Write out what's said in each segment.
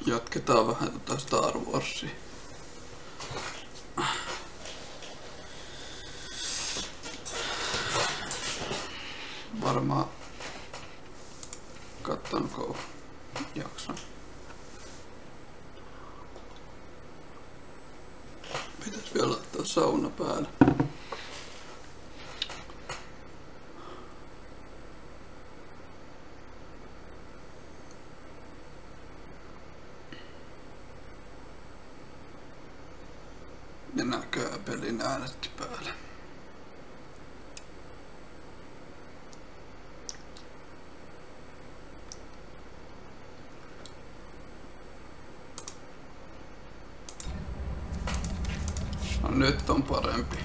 Jatketaan vähän Star Warsia. Varmaan kattonko jakson. Pitäis vielä laittaa sauna päälle. Ja näköä pelin äänetkin päälle. No nyt on parempi.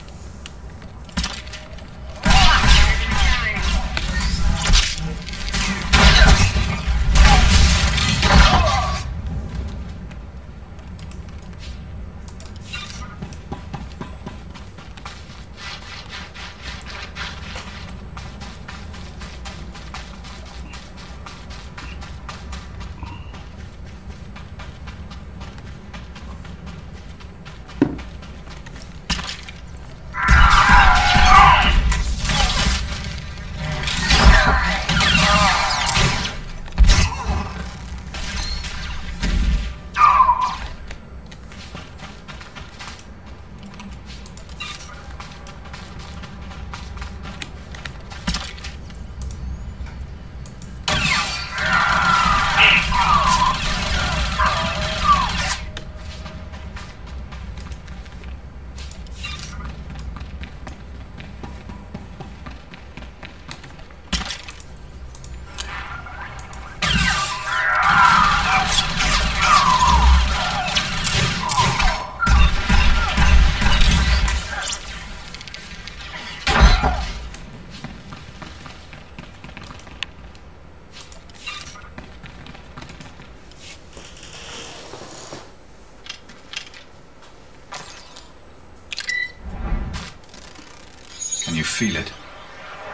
You feel it.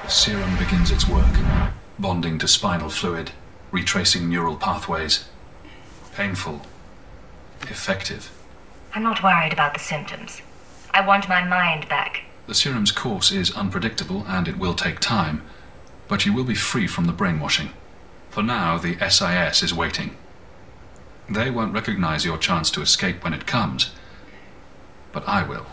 The serum begins its work, bonding to spinal fluid, retracing neural pathways. Painful. Effective. I'm not worried about the symptoms. I want my mind back. The serum's course is unpredictable and it will take time, but you will be free from the brainwashing. For now, the SIS is waiting. They won't recognize your chance to escape when it comes, but I will.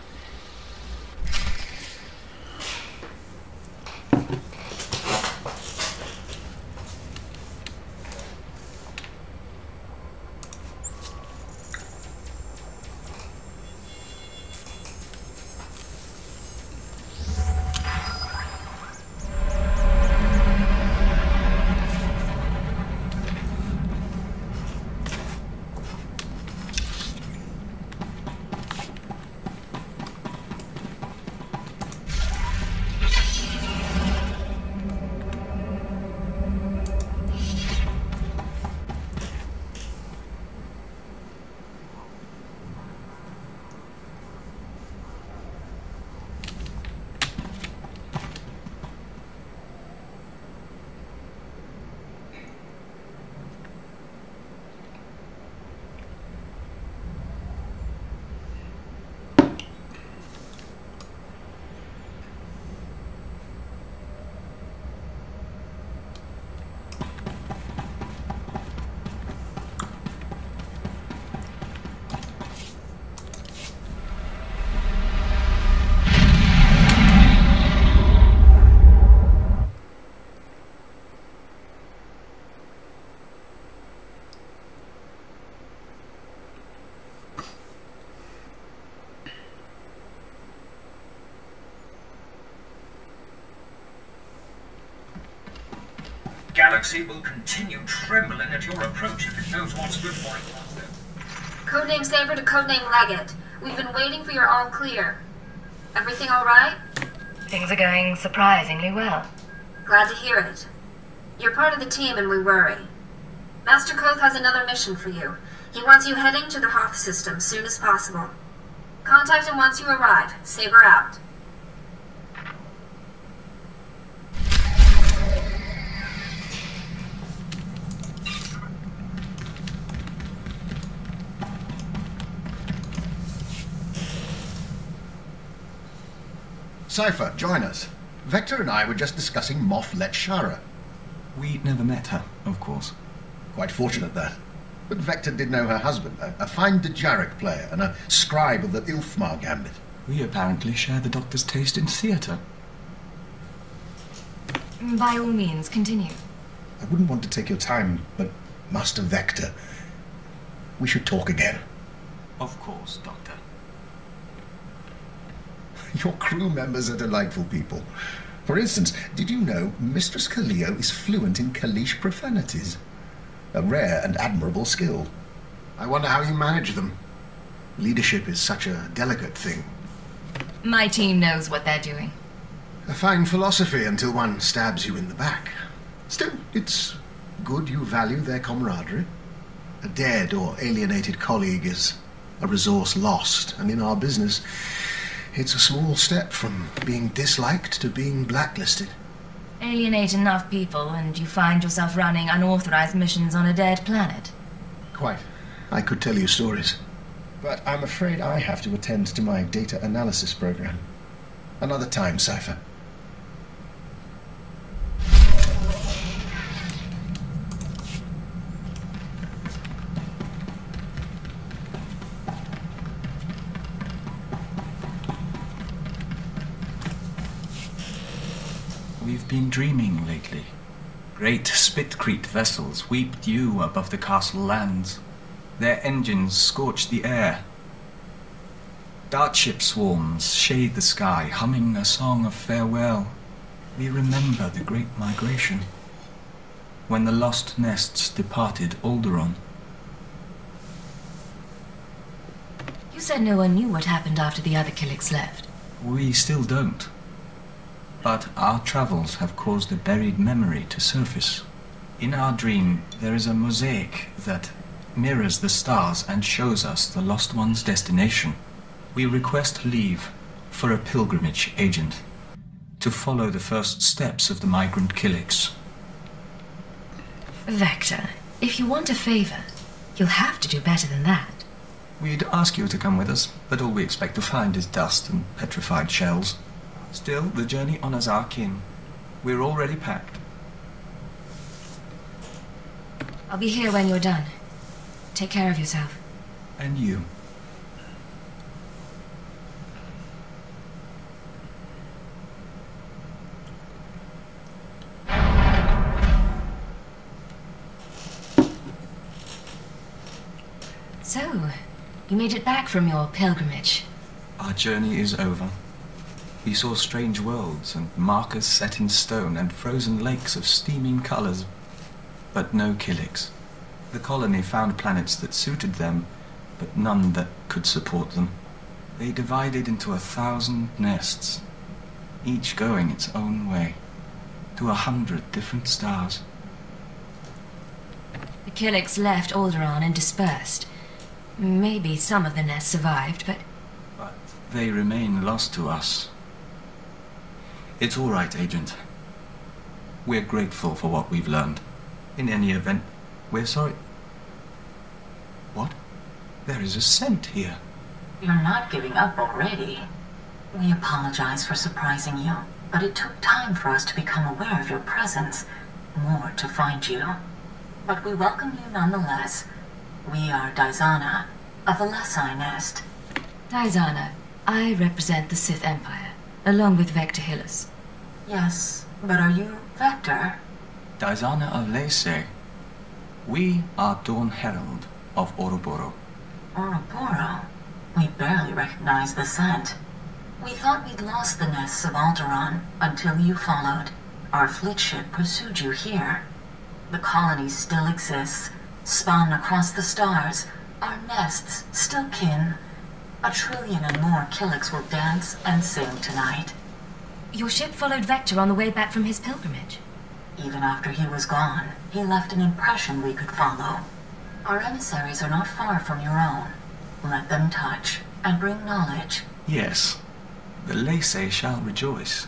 Galaxy will continue trembling at your approach if it knows what's good for it. Codename Saber to Codename Leggett. We've been waiting for your all clear. Everything all right? Things are going surprisingly well. Glad to hear it. You're part of the team and we worry. Master Koth has another mission for you. He wants you heading to the Hoth system soon as possible. Contact him once you arrive. Saber out. Cypher, join us. Vector and I were just discussing Moff Letshara. We never met her, of course. Quite fortunate, that. But Vector did know her husband, a fine Dejaric player and a scribe of the Ilfmar Gambit. We apparently share the Doctor's taste in theatre. By all means, continue. I wouldn't want to take your time, but Master Vector, we should talk again. Of course, Doctor. Your crew members are delightful people. For instance, did you know Mistress Kaleo is fluent in Kalish profanities? A rare and admirable skill. I wonder how you manage them. Leadership is such a delicate thing. My team knows what they're doing. A fine philosophy until one stabs you in the back. Still, it's good you value their camaraderie. A dead or alienated colleague is a resource lost, and in our business, it's a small step from being disliked to being blacklisted. Alienate enough people and you find yourself running unauthorized missions on a dead planet. Quite. I could tell you stories. But I'm afraid I have to attend to my data analysis program. Another time, Cypher. We've been dreaming lately. Great Spitcrete vessels weep dew above the castle lands. Their engines scorch the air. Dartship swarms shade the sky, humming a song of farewell. We remember the great migration, when the lost nests departed Alderaan. You said no one knew what happened after the other Killiks left. We still don't. But our travels have caused a buried memory to surface. In our dream, there is a mosaic that mirrors the stars and shows us the lost one's destination. We request leave for a pilgrimage agent to follow the first steps of the migrant Killiks. Vector, if you want a favor, you'll have to do better than that. We'd ask you to come with us, but all we expect to find is dust and petrified shells. Still, the journey honors our kin. We're already packed. I'll be here when you're done. Take care of yourself. And you. So, you made it back from your pilgrimage. Our journey is over. We saw strange worlds and markers set in stone and frozen lakes of steaming colors, but no Killiks. The colony found planets that suited them, but none that could support them. They divided into 1,000 nests, each going its own way, to 100 different stars. The Killiks left Alderaan and dispersed. Maybe some of the nests survived, but they remain lost to us. It's all right, Agent. We're grateful for what we've learned. In any event, we're sorry. What? There is a scent here. You're not giving up already. We apologize for surprising you, but it took time for us to become aware of your presence, more to find you. But we welcome you nonetheless. We are Daizana, of the Lesai Nest. Daizana, I represent the Sith Empire, along with Vector Hillis. Yes, but are you Vector? Daizana of Lesai. We are Dawn Herald of Ouroboros. Ouroboros? We barely recognize the scent. We thought we'd lost the nests of Alderaan until you followed. Our fleet ship pursued you here. The colony still exists, spun across the stars. Our nests still kin. 1 trillion and more Killiks will dance and sing tonight. Your ship followed Vector on the way back from his pilgrimage. Even after he was gone, he left an impression we could follow. Our emissaries are not far from your own. Let them touch and bring knowledge. Yes, the Lesai shall rejoice.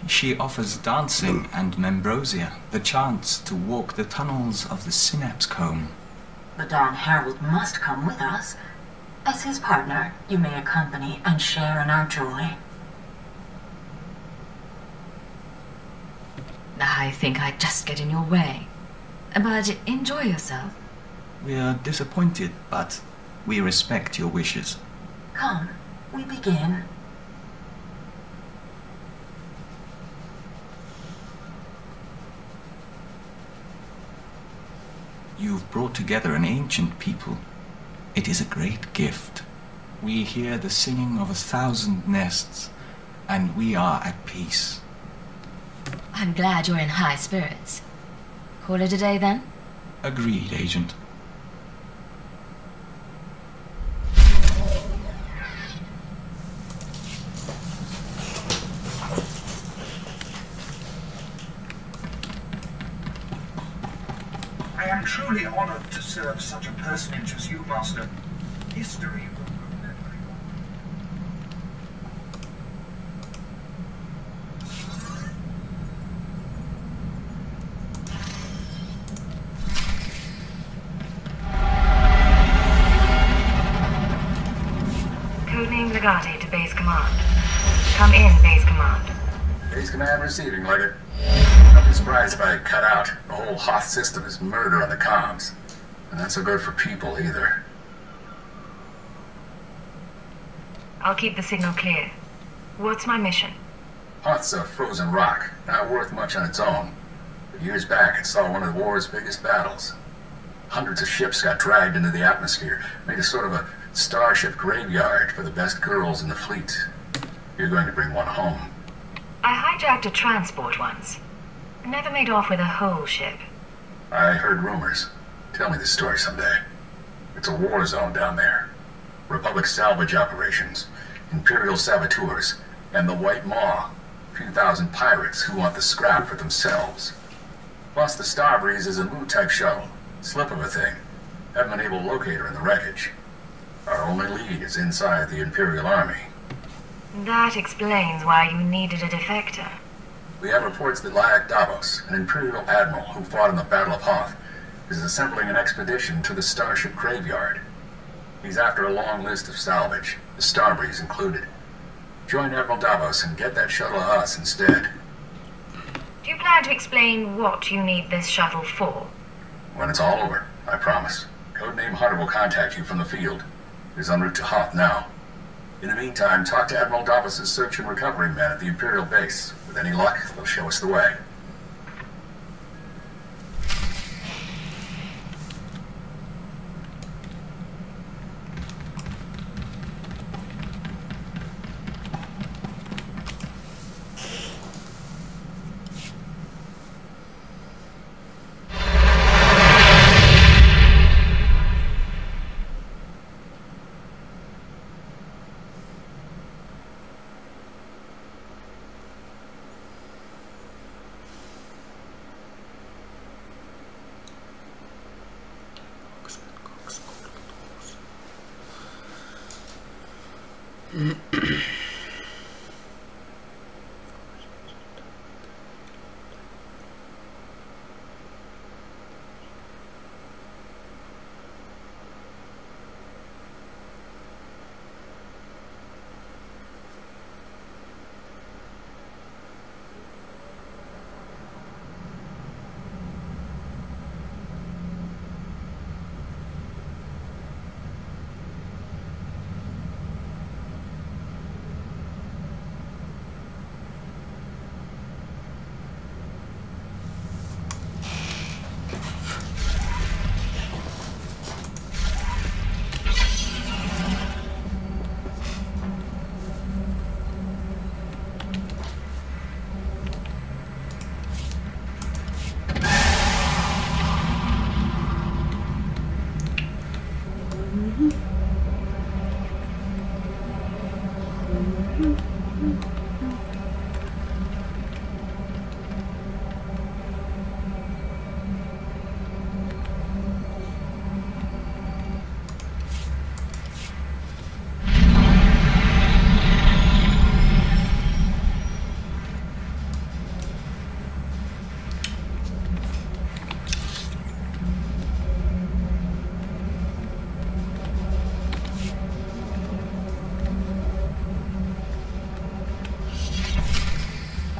She offers dancing and Membrosia, the chance to walk the tunnels of the Synapse Comb. The Dawn Herald must come with us. As his partner, you may accompany and share in our joy. I think I'd just get in your way. But enjoy yourself. We are disappointed, but we respect your wishes. Come, we begin. You've brought together an ancient people. It is a great gift. We hear the singing of 1,000 nests, and we are at peace. I'm glad you're in high spirits. Call it a day then? Agreed, Agent. I am truly honored to serve such a personage as you, Master. History will remember you. Codename Legate to base command. Come in, base command. Base command receiving, Leggett. Don't be surprised if I cut out. The whole Hoth system is murder on the comms. And not so good for people, either. I'll keep the signal clear. What's my mission? Hoth's a frozen rock, not worth much on its own. But years back, it saw one of the war's biggest battles. Hundreds of ships got dragged into the atmosphere, made a sort of a starship graveyard for the best girls in the fleet. You're going to bring one home. I hijacked a transport once. Never made off with a whole ship. I heard rumors. Tell me the story someday. It's a war zone down there. Republic salvage operations, imperial saboteurs, and the White Maw. A few thousand pirates who want the scrap for themselves. Plus the Starbreeze is a Mu-type shuttle. Slip of a thing. Haven't been able to locate her in the wreckage. Our only lead is inside the Imperial Army. That explains why you needed a defector. We have reports that Lyak Davos, an Imperial admiral who fought in the Battle of Hoth, is assembling an expedition to the Starship Graveyard. He's after a long list of salvage, the Starbreeze included. Join Admiral Davos and get that shuttle to us instead. Do you plan to explain what you need this shuttle for? When it's all over, I promise. Codename Hunter will contact you from the field. He's en route to Hoth now. In the meantime, talk to Admiral Davos' search and recovery men at the Imperial base. With any luck, they'll show us the way.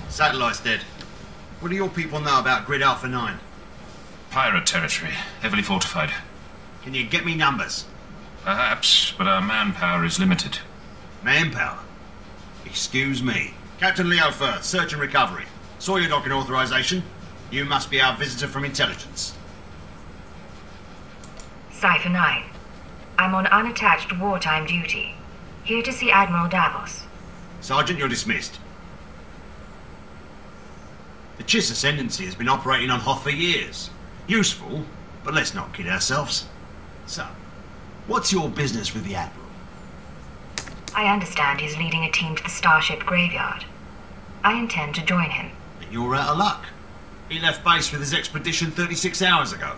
Satellite's dead. What do your people know about Grid Alpha 9? Pirate territory, heavily fortified. Can you get me numbers? Perhaps, but our manpower is limited. Manpower? Excuse me. Captain Leo Firth, search and recovery. Saw your docking authorization. You must be our visitor from intelligence. Cypher 9. I'm on unattached wartime duty. Here to see Admiral Davos. Sergeant, you're dismissed. The Chiss Ascendancy has been operating on Hoth for years. Useful, but let's not kid ourselves. So, what's your business with the Admiral? I understand he's leading a team to the Starship graveyard. I intend to join him. Then you're out of luck. He left base with his expedition 36 hours ago.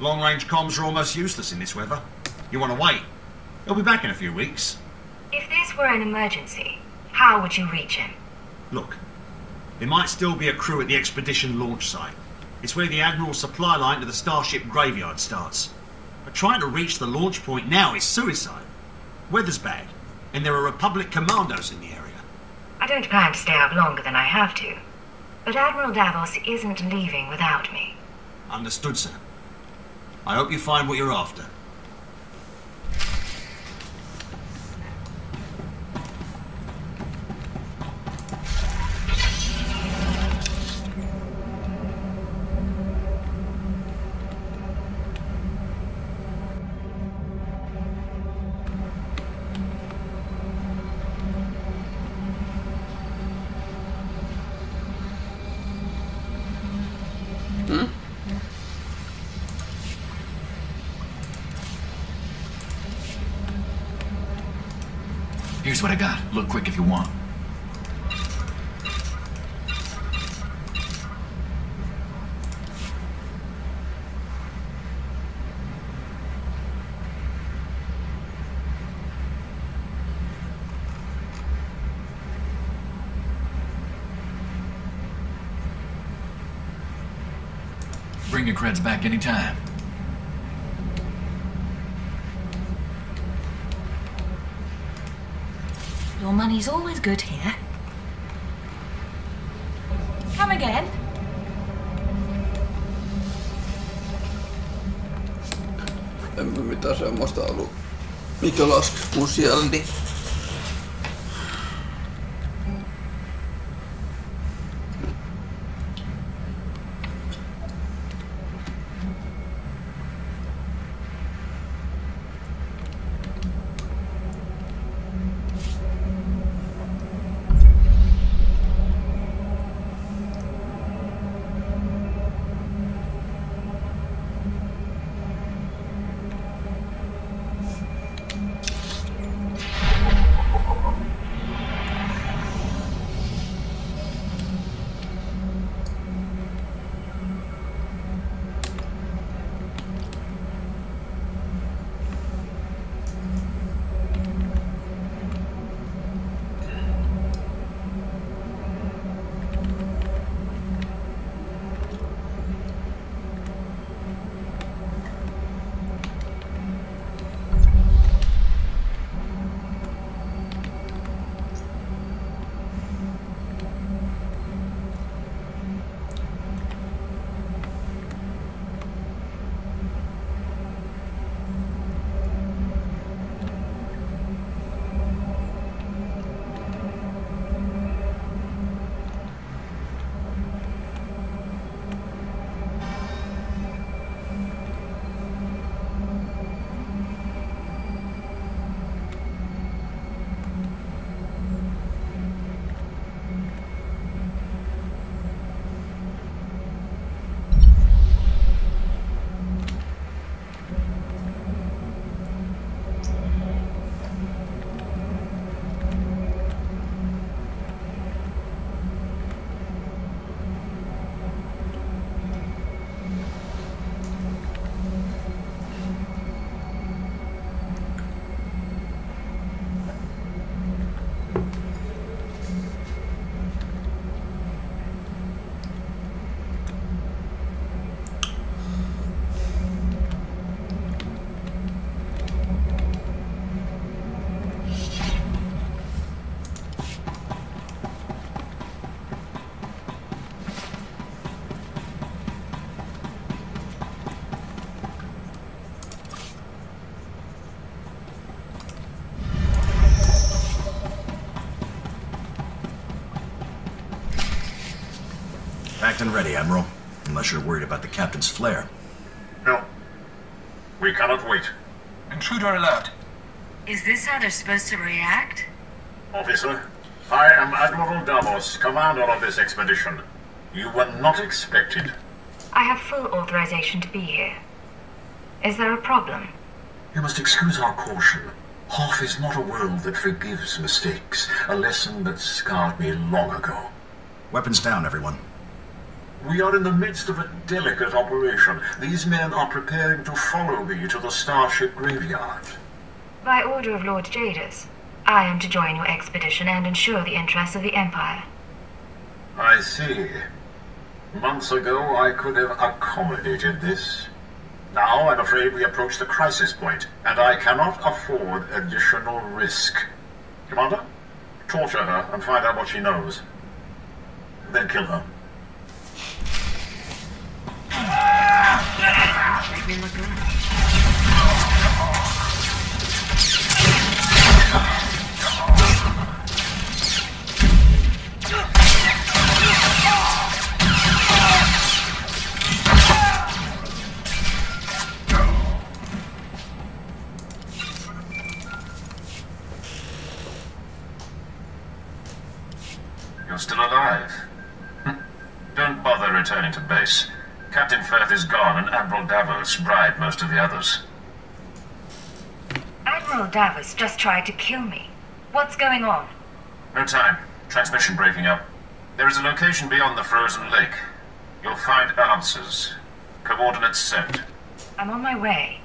Long-range comms are almost useless in this weather. You want to wait? He'll be back in a few weeks. If this were an emergency, how would you reach him? Look, there might still be a crew at the expedition launch site. It's where the Admiral's supply line to the Starship graveyard starts. But trying to reach the launch point now is suicide. Weather's bad, and there are Republic commandos in the area. I don't plan to stay out longer than I have to. But Admiral Davos isn't leaving without me. Understood, sir. I hope you find what you're after. Here's what I got. Look quick if you want. Bring your creds back anytime. Your money's always good here. Come again? Emme mitään semmoista ollut. Mikä laski mun sielni? Packed and ready, Admiral. Unless you're worried about the captain's flare. No. We cannot wait. Intruder alert. Is this how they're supposed to react? Officer, I am Admiral Davos, commander of this expedition. You were not expected. I have full authorization to be here. Is there a problem? You must excuse our caution. Hoth is not a world that forgives mistakes, a lesson that scarred me long ago. Weapons down, everyone. We are in the midst of a delicate operation. These men are preparing to follow me to the starship graveyard. By order of Lord Jadis, I am to join your expedition and ensure the interests of the Empire. I see. Months ago, I could have accommodated this. Now, I'm afraid we approach the crisis point, and I cannot afford additional risk. Commander, torture her and find out what she knows. Then kill her. Make me look good. You're still alive. Don't bother returning to base. Captain Firth is gone, and Admiral Davos bribed most of the others. Admiral Davos just tried to kill me. What's going on? No time. Transmission breaking up. There is a location beyond the frozen lake. You'll find answers. Coordinates sent. I'm on my way.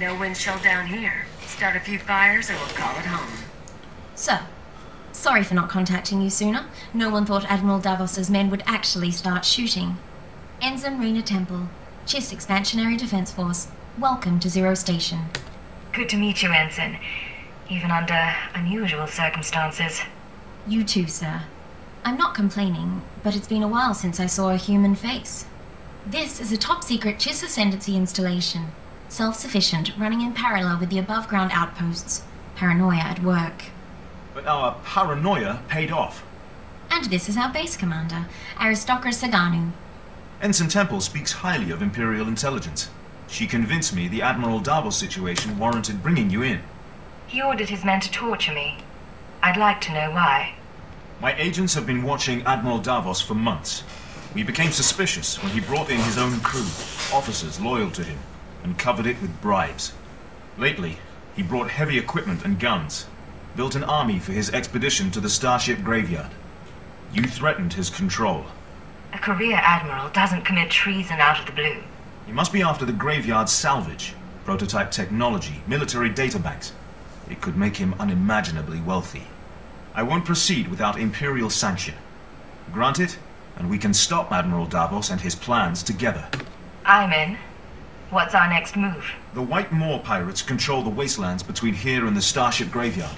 No wind chill down here. Start a few fires and we'll call it home. So, sorry for not contacting you sooner. No one thought Admiral Davos's men would actually start shooting. Ensign Rena Temple, Chiss Expansionary Defense Force. Welcome to Zero Station. Good to meet you, Ensign. Even under unusual circumstances. You too, sir. I'm not complaining, but it's been a while since I saw a human face. This is a top-secret Chiss Ascendancy installation. Self-sufficient, running in parallel with the above-ground outposts. Paranoia at work. But our paranoia paid off. And this is our base commander, Aristocra Saganu. Ensign Temple speaks highly of Imperial intelligence. She convinced me the Admiral Davos situation warranted bringing you in. He ordered his men to torture me. I'd like to know why. My agents have been watching Admiral Davos for months. We became suspicious when he brought in his own crew, officers loyal to him, and covered it with bribes. Lately, he brought heavy equipment and guns, built an army for his expedition to the Starship Graveyard. You threatened his control. A career admiral doesn't commit treason out of the blue. You must be after the Graveyard's salvage, prototype technology, military databanks. It could make him unimaginably wealthy. I won't proceed without Imperial sanction. Grant it, and we can stop Admiral Davos and his plans together. I'm in. What's our next move? The White Moor pirates control the wastelands between here and the Starship Graveyard.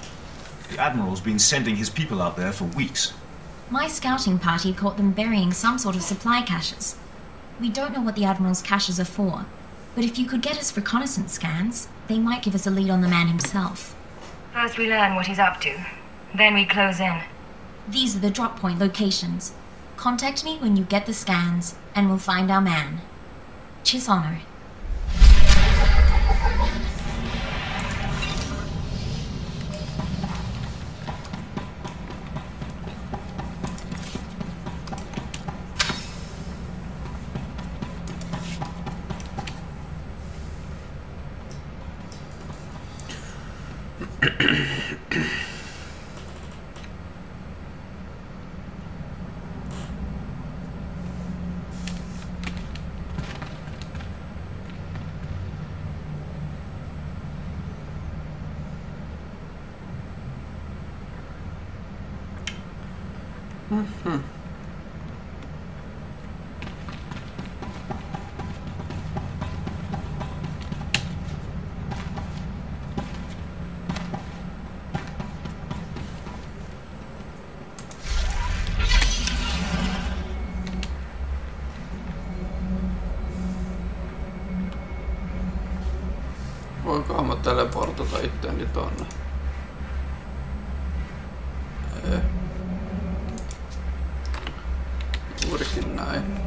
The Admiral's been sending his people out there for weeks. My scouting party caught them burying some sort of supply caches. We don't know what the Admiral's caches are for, but if you could get us reconnaissance scans, they might give us a lead on the man himself. First we learn what he's up to. Then we close in. These are the drop point locations. Contact me when you get the scans, and we'll find our man. Chiss honor. Voinkohan mä teleportata itteeni tonne? Juurikin näin.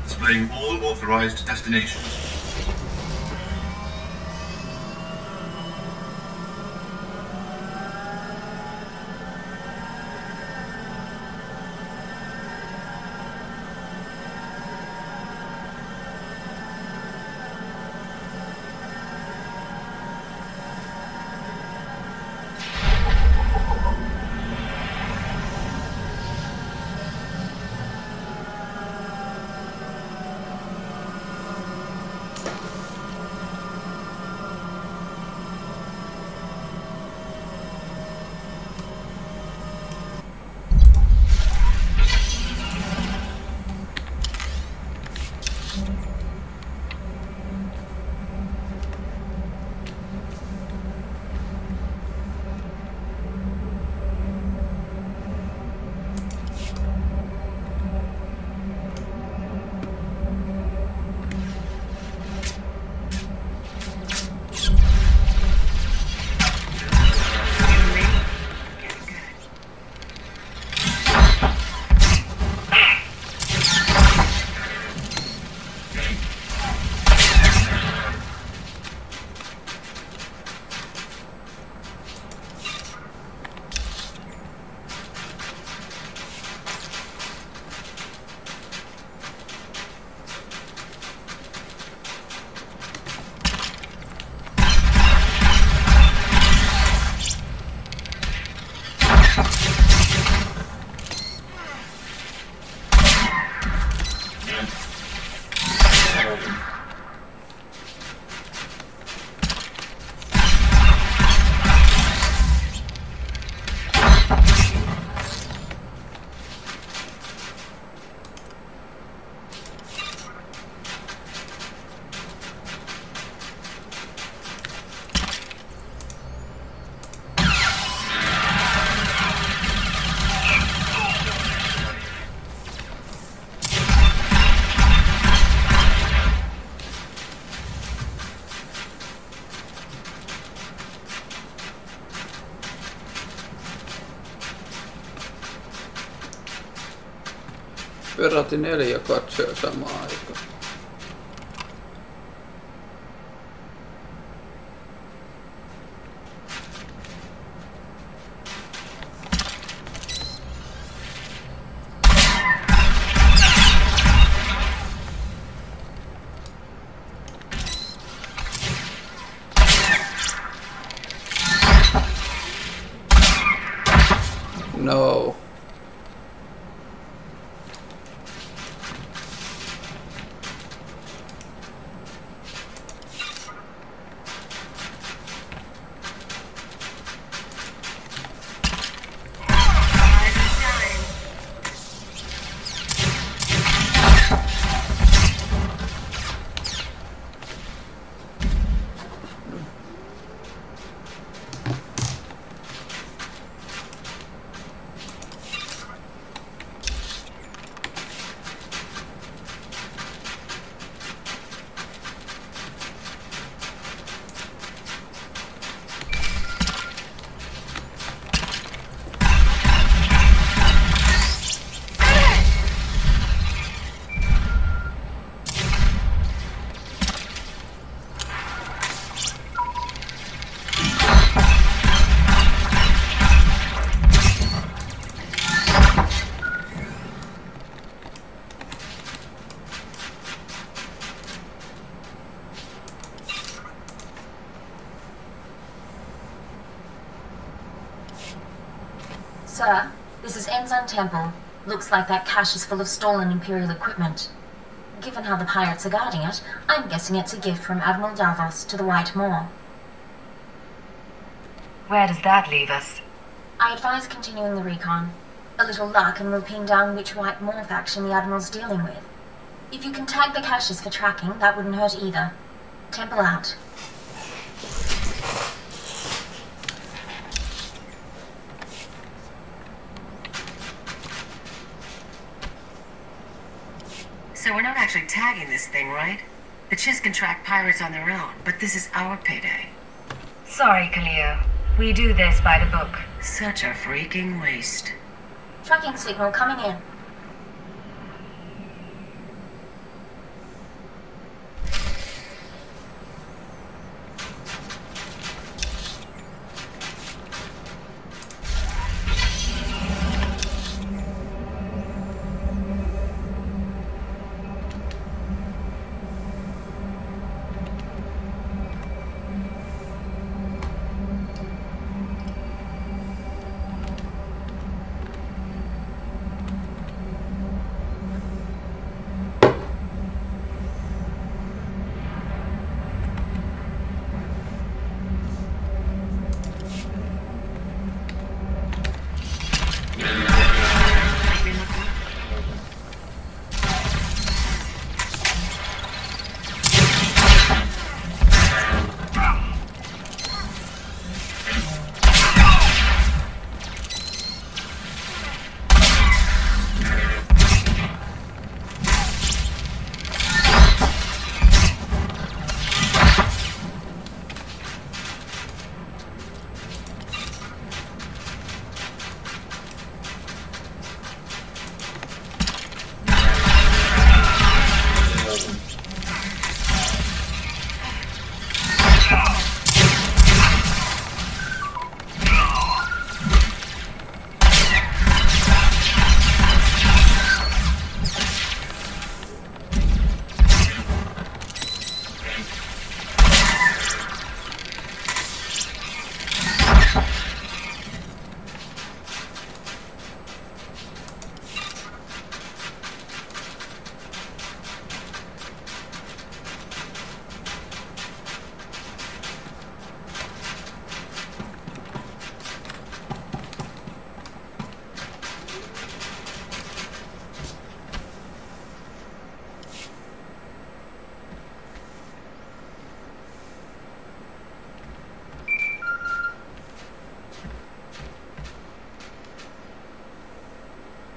Displaying all authorized destinations. Peräti 4 katsoja samaan aikaan. No. Sir, this is Enzon Temple. Looks like that cache is full of stolen Imperial equipment. Given how the pirates are guarding it, I'm guessing it's a gift from Admiral Davos to the White Moor. Where does that leave us? I advise continuing the recon. A little luck and we'll pin down which White Moor faction the Admiral's dealing with. If you can tag the caches for tracking, that wouldn't hurt either. Temple out. So we're not actually tagging this thing, right? The Chiss can track pirates on their own, but this is our payday. Sorry, Cleo. We do this by the book. Such a freaking waste. Tracking signal coming in.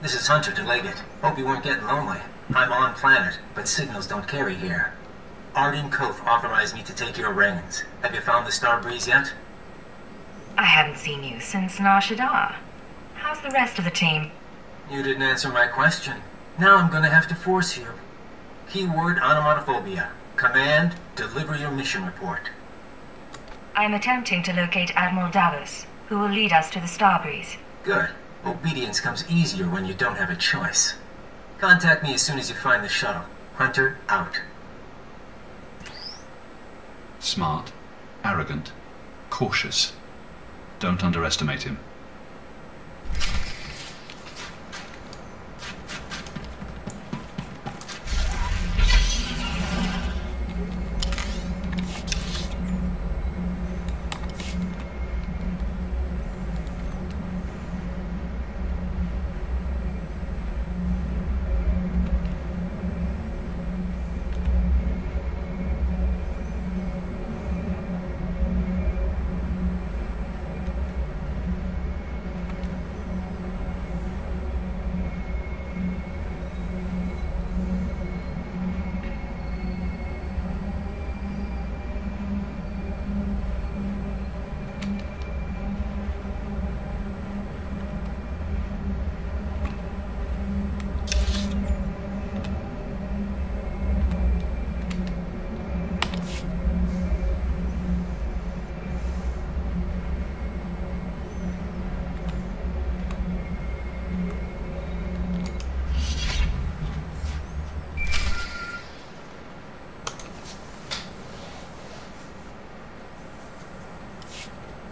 This is Hunter, delayed it. Hope you weren't getting lonely. I'm on planet, but signals don't carry here. Arden Koth authorized me to take your reins. Have you found the Star Breeze yet? I haven't seen you since Nar Shaddaa. How's the rest of the team? You didn't answer my question. Now I'm gonna have to force you. Keyword onomatophobia. Command, deliver your mission report. I am attempting to locate Admiral Davos, who will lead us to the Starbreeze. Good. Obedience comes easier when you don't have a choice. Contact me as soon as you find the shuttle. Hunter, out. Smart, arrogant, cautious. Don't underestimate him.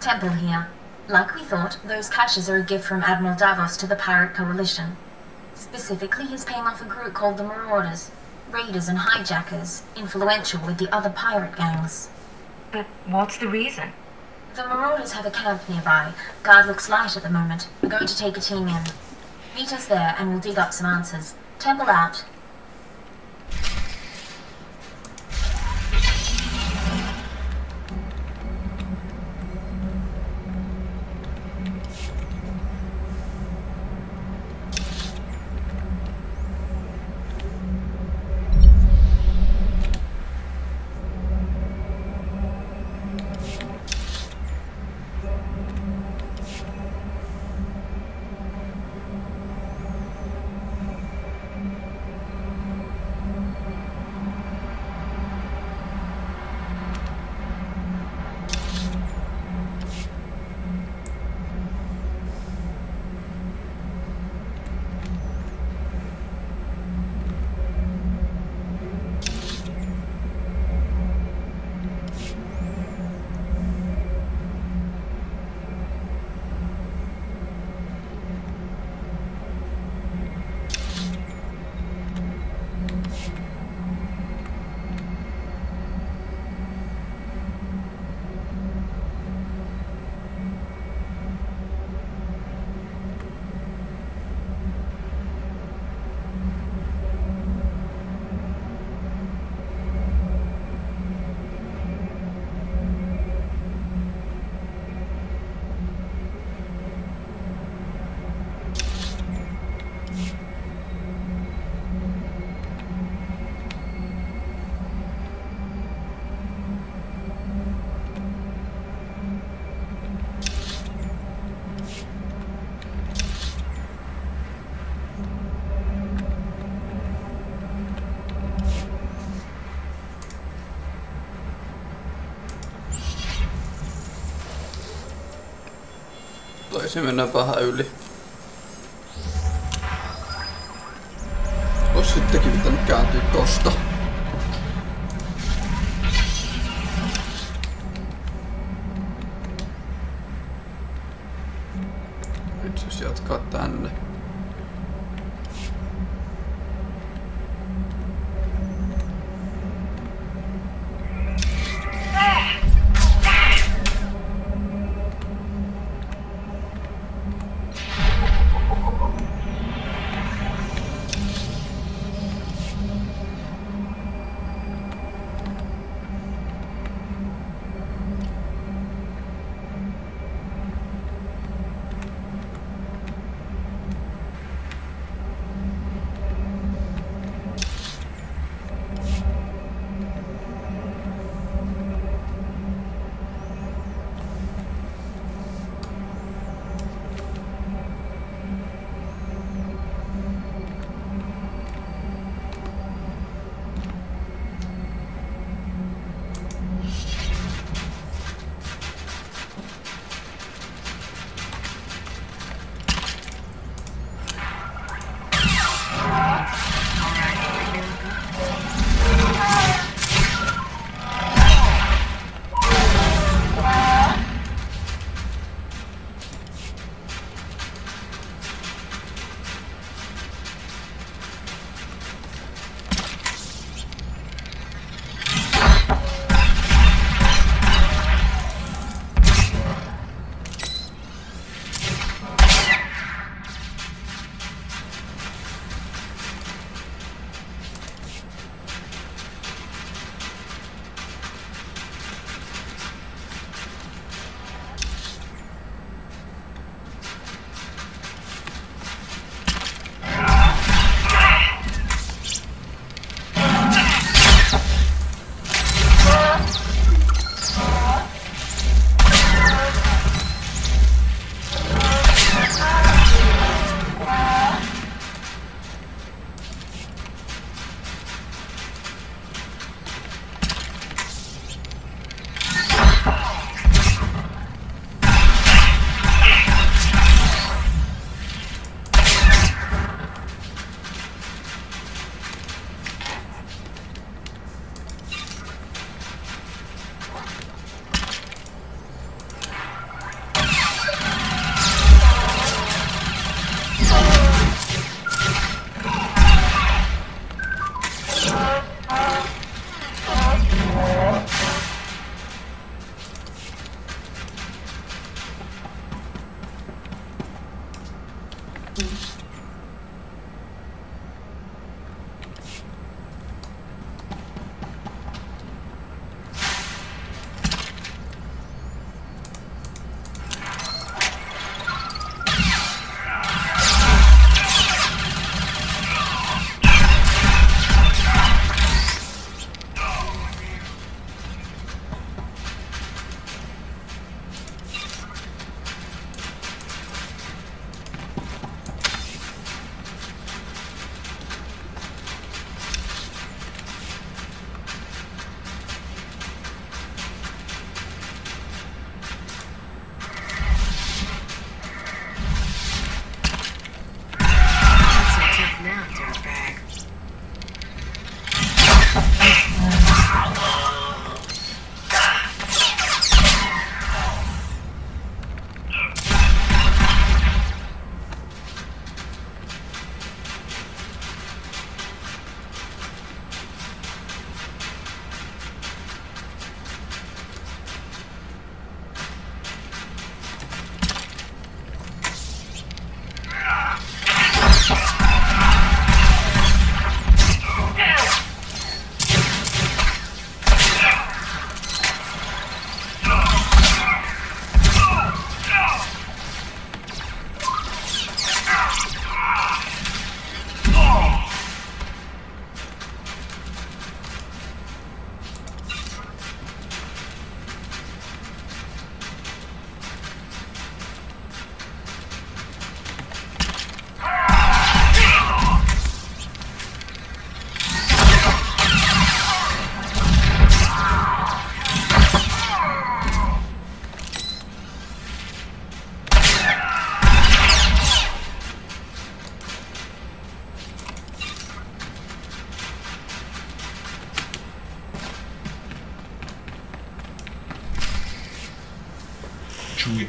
Temple here. Like we thought, those caches are a gift from Admiral Davos to the Pirate Coalition. Specifically, he's paying off a group called the Marauders. Raiders and hijackers, influential with the other pirate gangs. But what's the reason? The Marauders have a camp nearby. Guard looks light at the moment. We're going to take a team in. Meet us there and we'll dig up some answers. Temple out. Taisi mennä vähän yli. Ois sittenkin pitänyt kääntyä tosta. Nyt siis jatkaa tänne.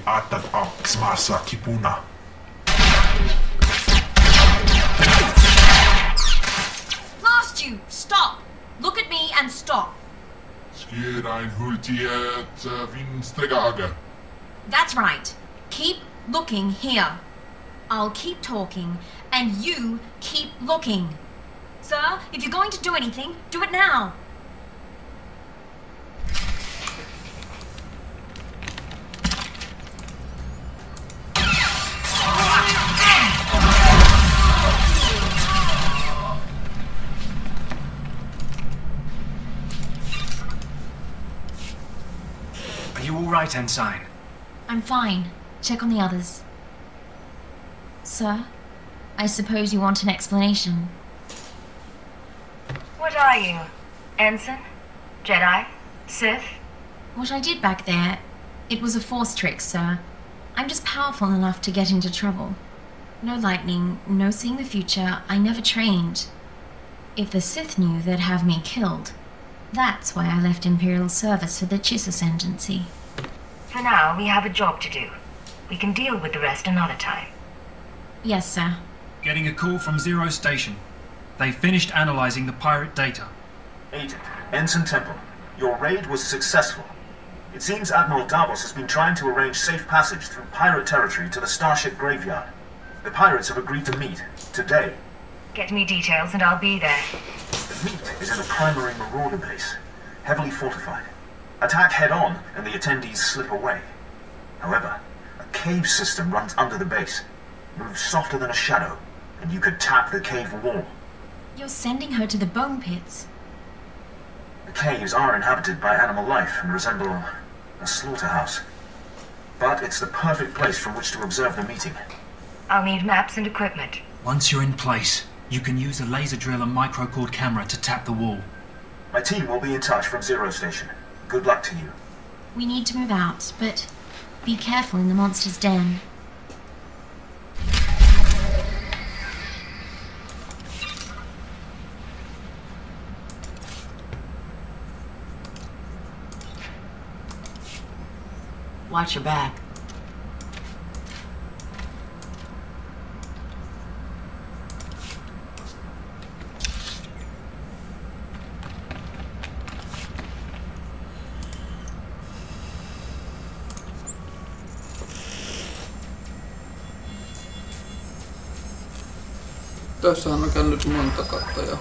atat ak smasa kipuna. Blast you! Stop! Look at me and stop. Skirain hultiet vinstregaga. That's right. Keep looking here. I'll keep talking, and you keep looking. Sir, if you're going to do anything, do it now. Are you all right, Ensign? I'm fine. Check on the others. Sir, I suppose you want an explanation. What are you? Ensign? Jedi? Sith? What I did back there, it was a force trick, sir. I'm just powerful enough to get into trouble. No lightning, no seeing the future, I never trained. If the Sith knew, they'd have me killed. That's why I left Imperial service for the Chiss Ascendancy. For now, we have a job to do. We can deal with the rest another time. Yes, sir. Getting a call from Zero Station. They finished analyzing the pirate data. Agent, Ensign Temple, your raid was successful. It seems Admiral Davos has been trying to arrange safe passage through pirate territory to the Starship Graveyard. The pirates have agreed to meet, today. Get me details and I'll be there. The meet is in a primary marauder base, heavily fortified. Attack head-on and the attendees slip away. However, a cave system runs under the base, moves softer than a shadow, and you could tap the cave wall. You're sending her to the bone pits. The caves are inhabited by animal life and resemble a slaughterhouse. But it's the perfect place from which to observe the meeting. I'll need maps and equipment. Once you're in place, you can use a laser drill and microcord camera to tap the wall. My team will be in touch from Zero Station. Good luck to you. We need to move out, but be careful in the monster's den. Watch your back. Tässähän on käynyt monta kattoja.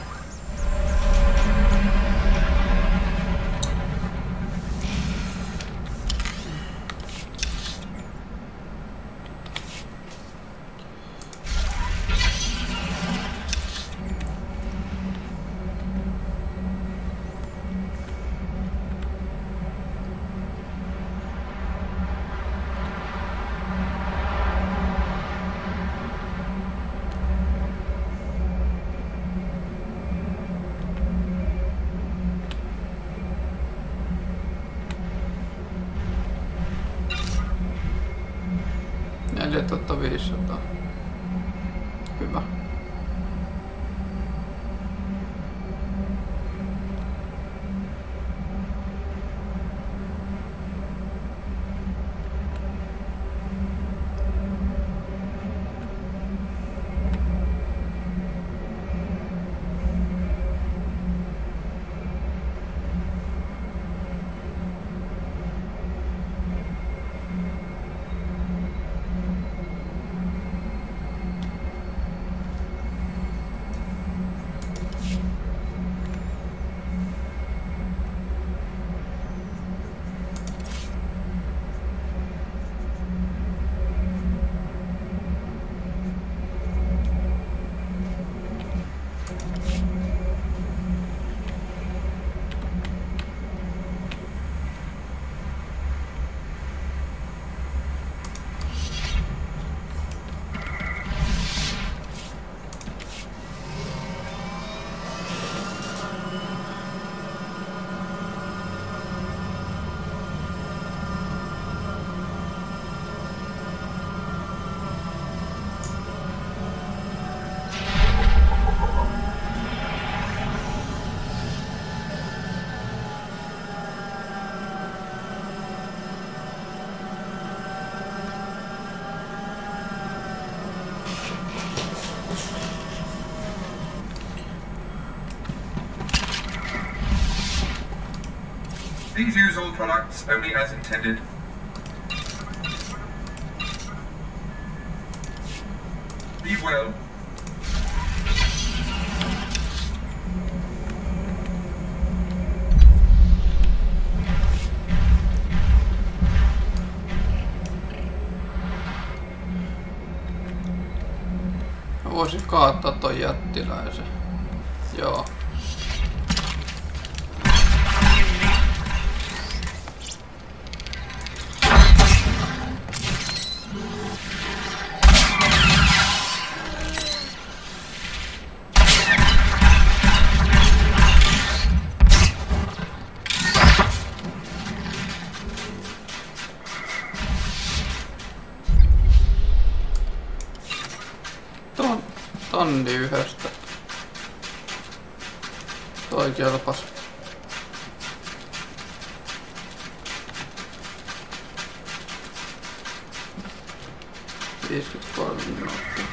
Ja 4500. Hyvä. Please use all products only as intended. Be well. Mä voisin kaataa ton jättiläisen. Joo. Tonni yhdestä. Toi kelpas. $53 minuuttia.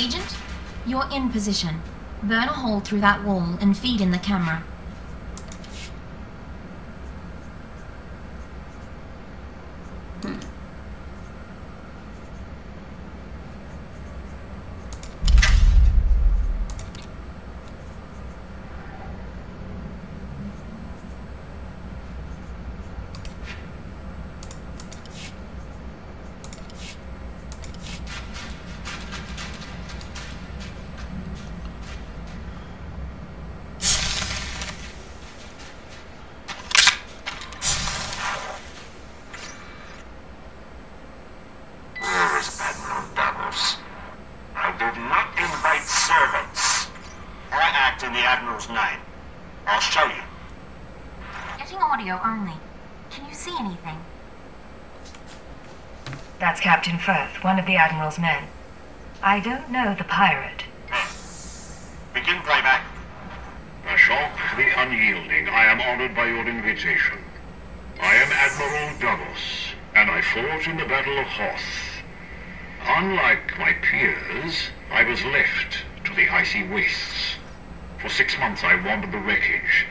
Agent, you're in position. Burn a hole through that wall and feed in the camera. act in the Admiral's name. I'll show you. Getting audio only. Can you see anything? That's Captain Firth, one of the Admiral's men. I don't know the pirate. Begin playback. Ashok the Unyielding, I am honored by your invitation. I am Admiral Davos, and I fought in the Battle of Hoth. Unlike my peers, I was left to the icy wastes. For 6 months I wandered the wreckage.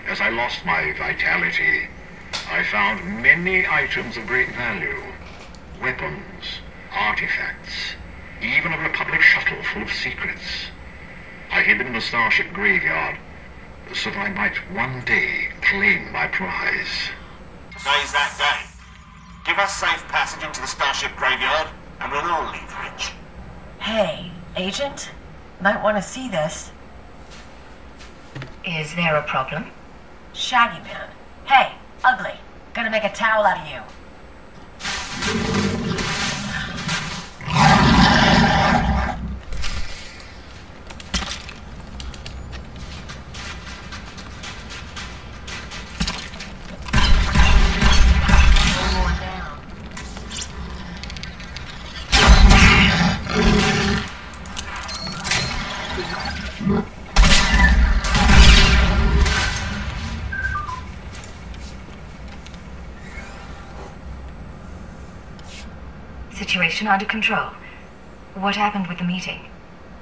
As I lost my vitality, I found many items of great value. Weapons, artifacts, even a Republic shuttle full of secrets. I hid them in the starship graveyard, so that I might one day claim my prize. Today's that day. Give us safe passage into the starship graveyard, and we'll all leave rich. Hey, Agent? Might want to see this. Is there a problem? Shaggy Man. Hey, Ugly. Gonna make a towel out of you. Situation under control. What happened with the meeting?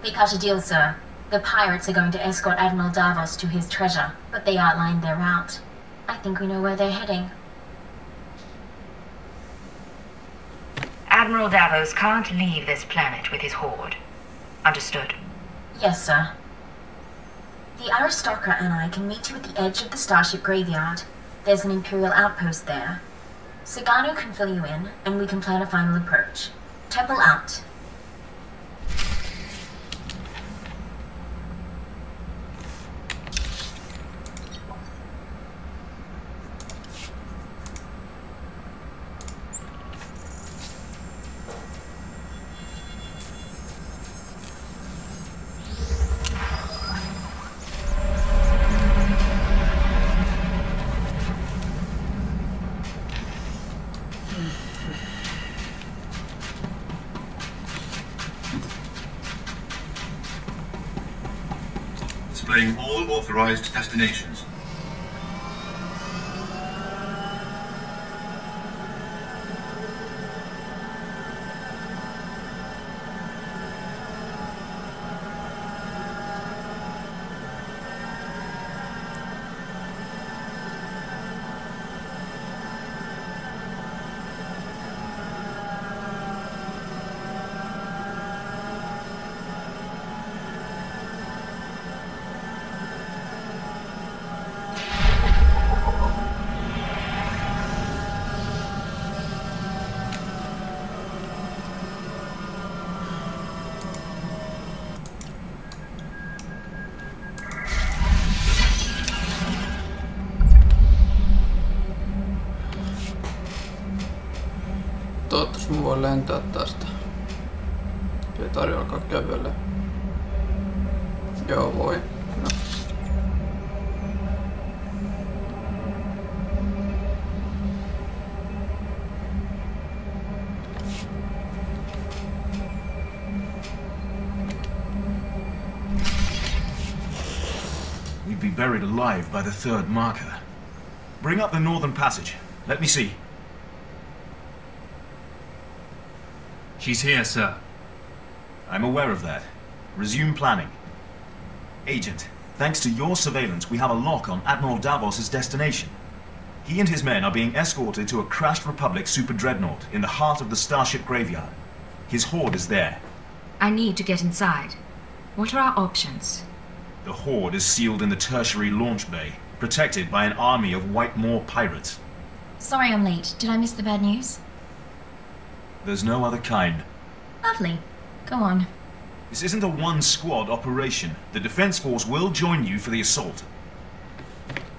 We cut a deal, sir. The pirates are going to escort Admiral Davos to his treasure, but they outlined their route. I think we know where they're heading. Admiral Davos can't leave this planet with his horde. Understood? Yes, sir. The aristocrat and I can meet you at the edge of the starship graveyard. There's an imperial outpost there. Sagano can fill you in, and we can plan a final approach. Temple out. Displaying all authorized destinations. Toivottavasti mä voin lentää tästä. Ei tarvitse alkaa kävellä. Joo, voi. No. We'd be buried alive by the third marker. Bring up the northern passage. Let me see. She's here, sir. I'm aware of that. Resume planning. Agent, thanks to your surveillance, we have a lock on Admiral Davos' destination. He and his men are being escorted to a crashed Republic super dreadnought in the heart of the starship graveyard. His horde is there. I need to get inside. What are our options? The horde is sealed in the tertiary launch bay, protected by an army of White Moor pirates. Sorry I'm late. Did I miss the bad news? There's no other kind. Lovely. Go on. This isn't a one-squad operation. The Defense Force will join you for the assault.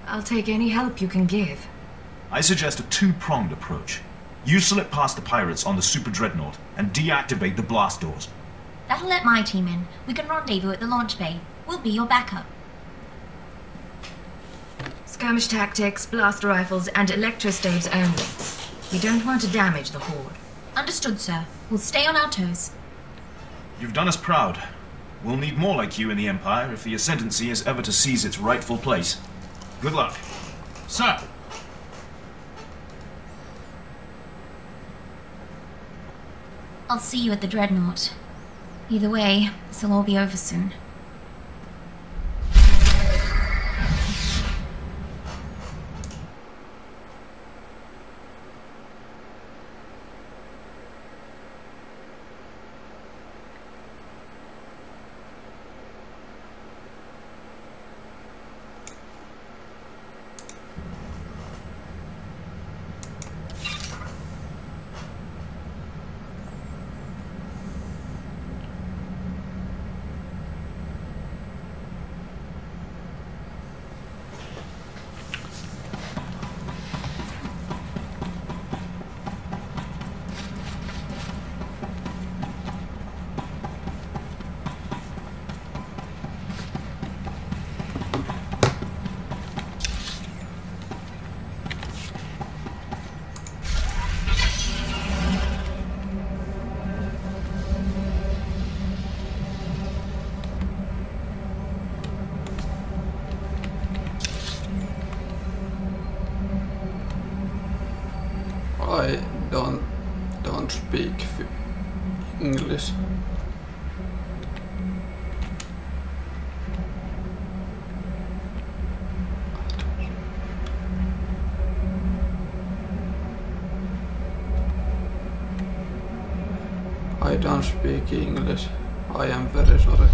I'll take any help you can give. I suggest a two-pronged approach. You slip past the pirates on the super dreadnought and deactivate the blast doors. That'll let my team in. We can rendezvous at the launch bay. We'll be your backup. Skirmish tactics, blaster rifles, and electrostaves only. We don't want to damage the Horde. Understood, sir. We'll stay on our toes. You've done us proud. We'll need more like you in the Empire if the Ascendancy is ever to seize its rightful place. Good luck. Sir! I'll see you at the Dreadnought. Either way, this'll all be over soon. I don't speak English. I don't speak English. I am very sorry.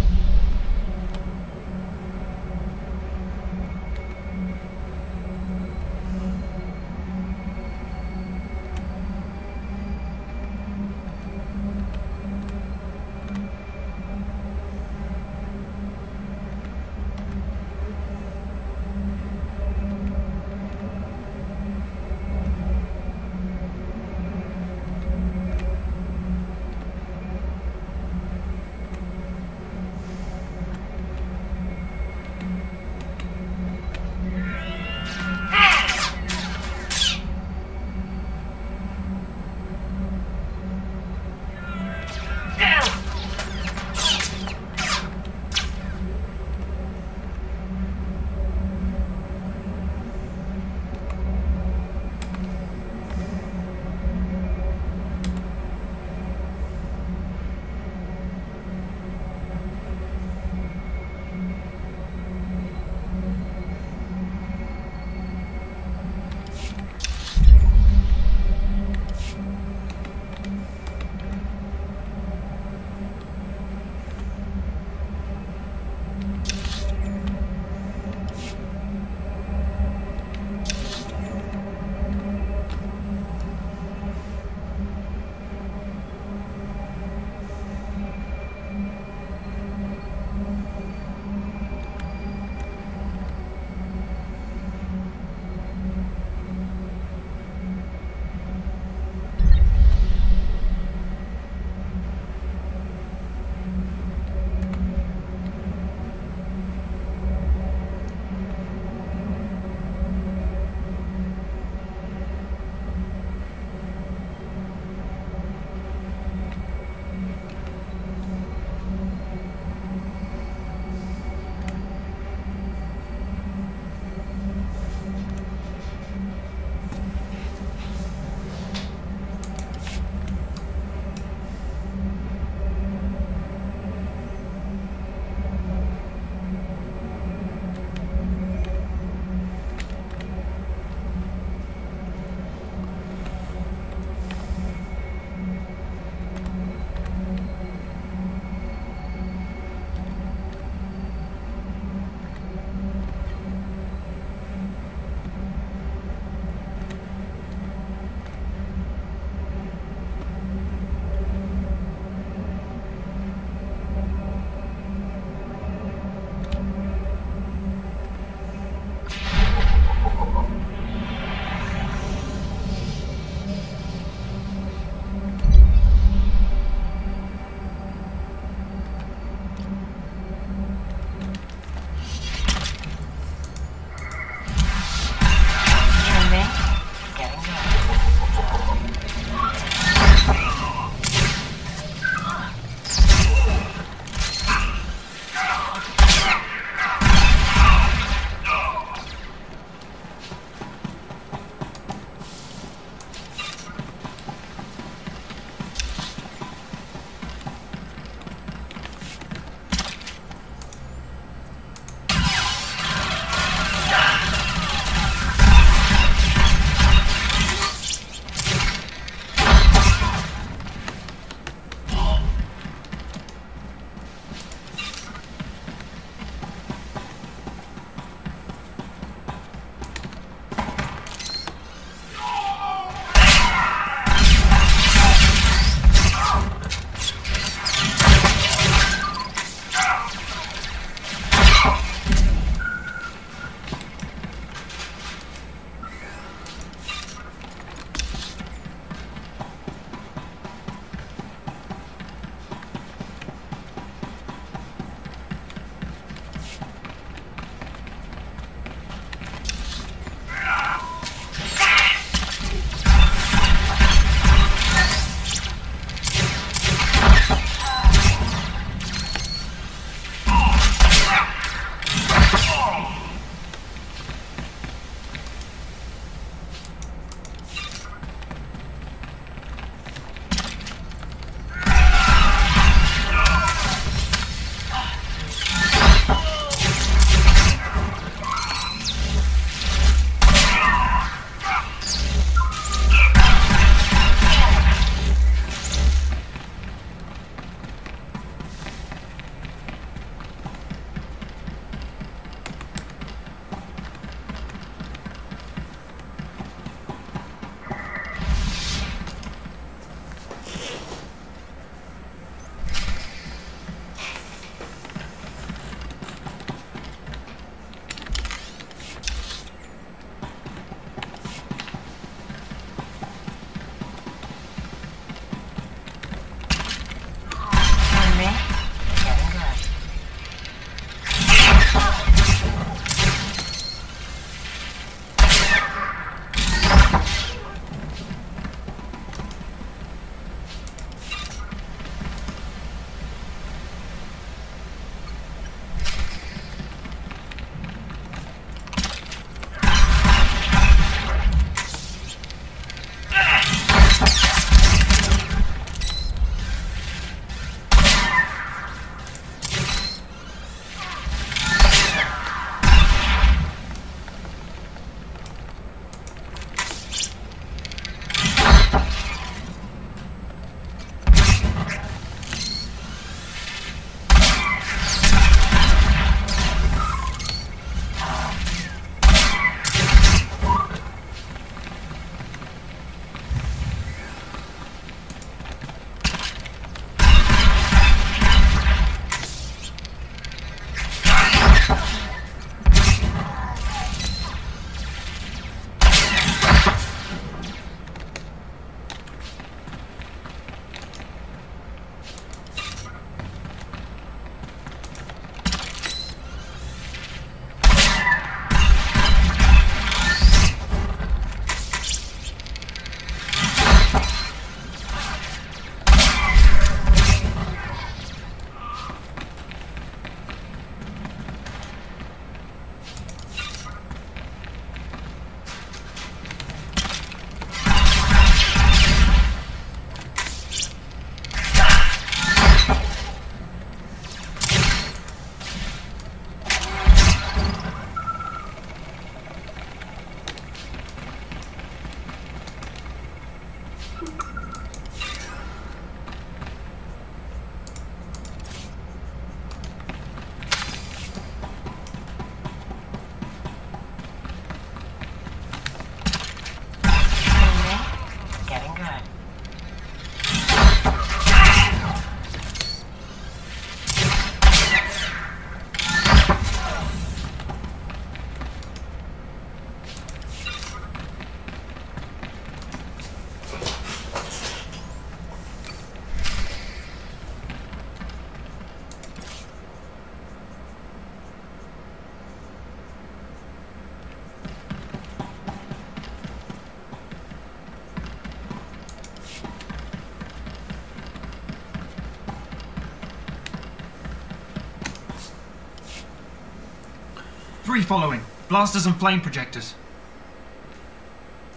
3 following. Blasters and flame projectors.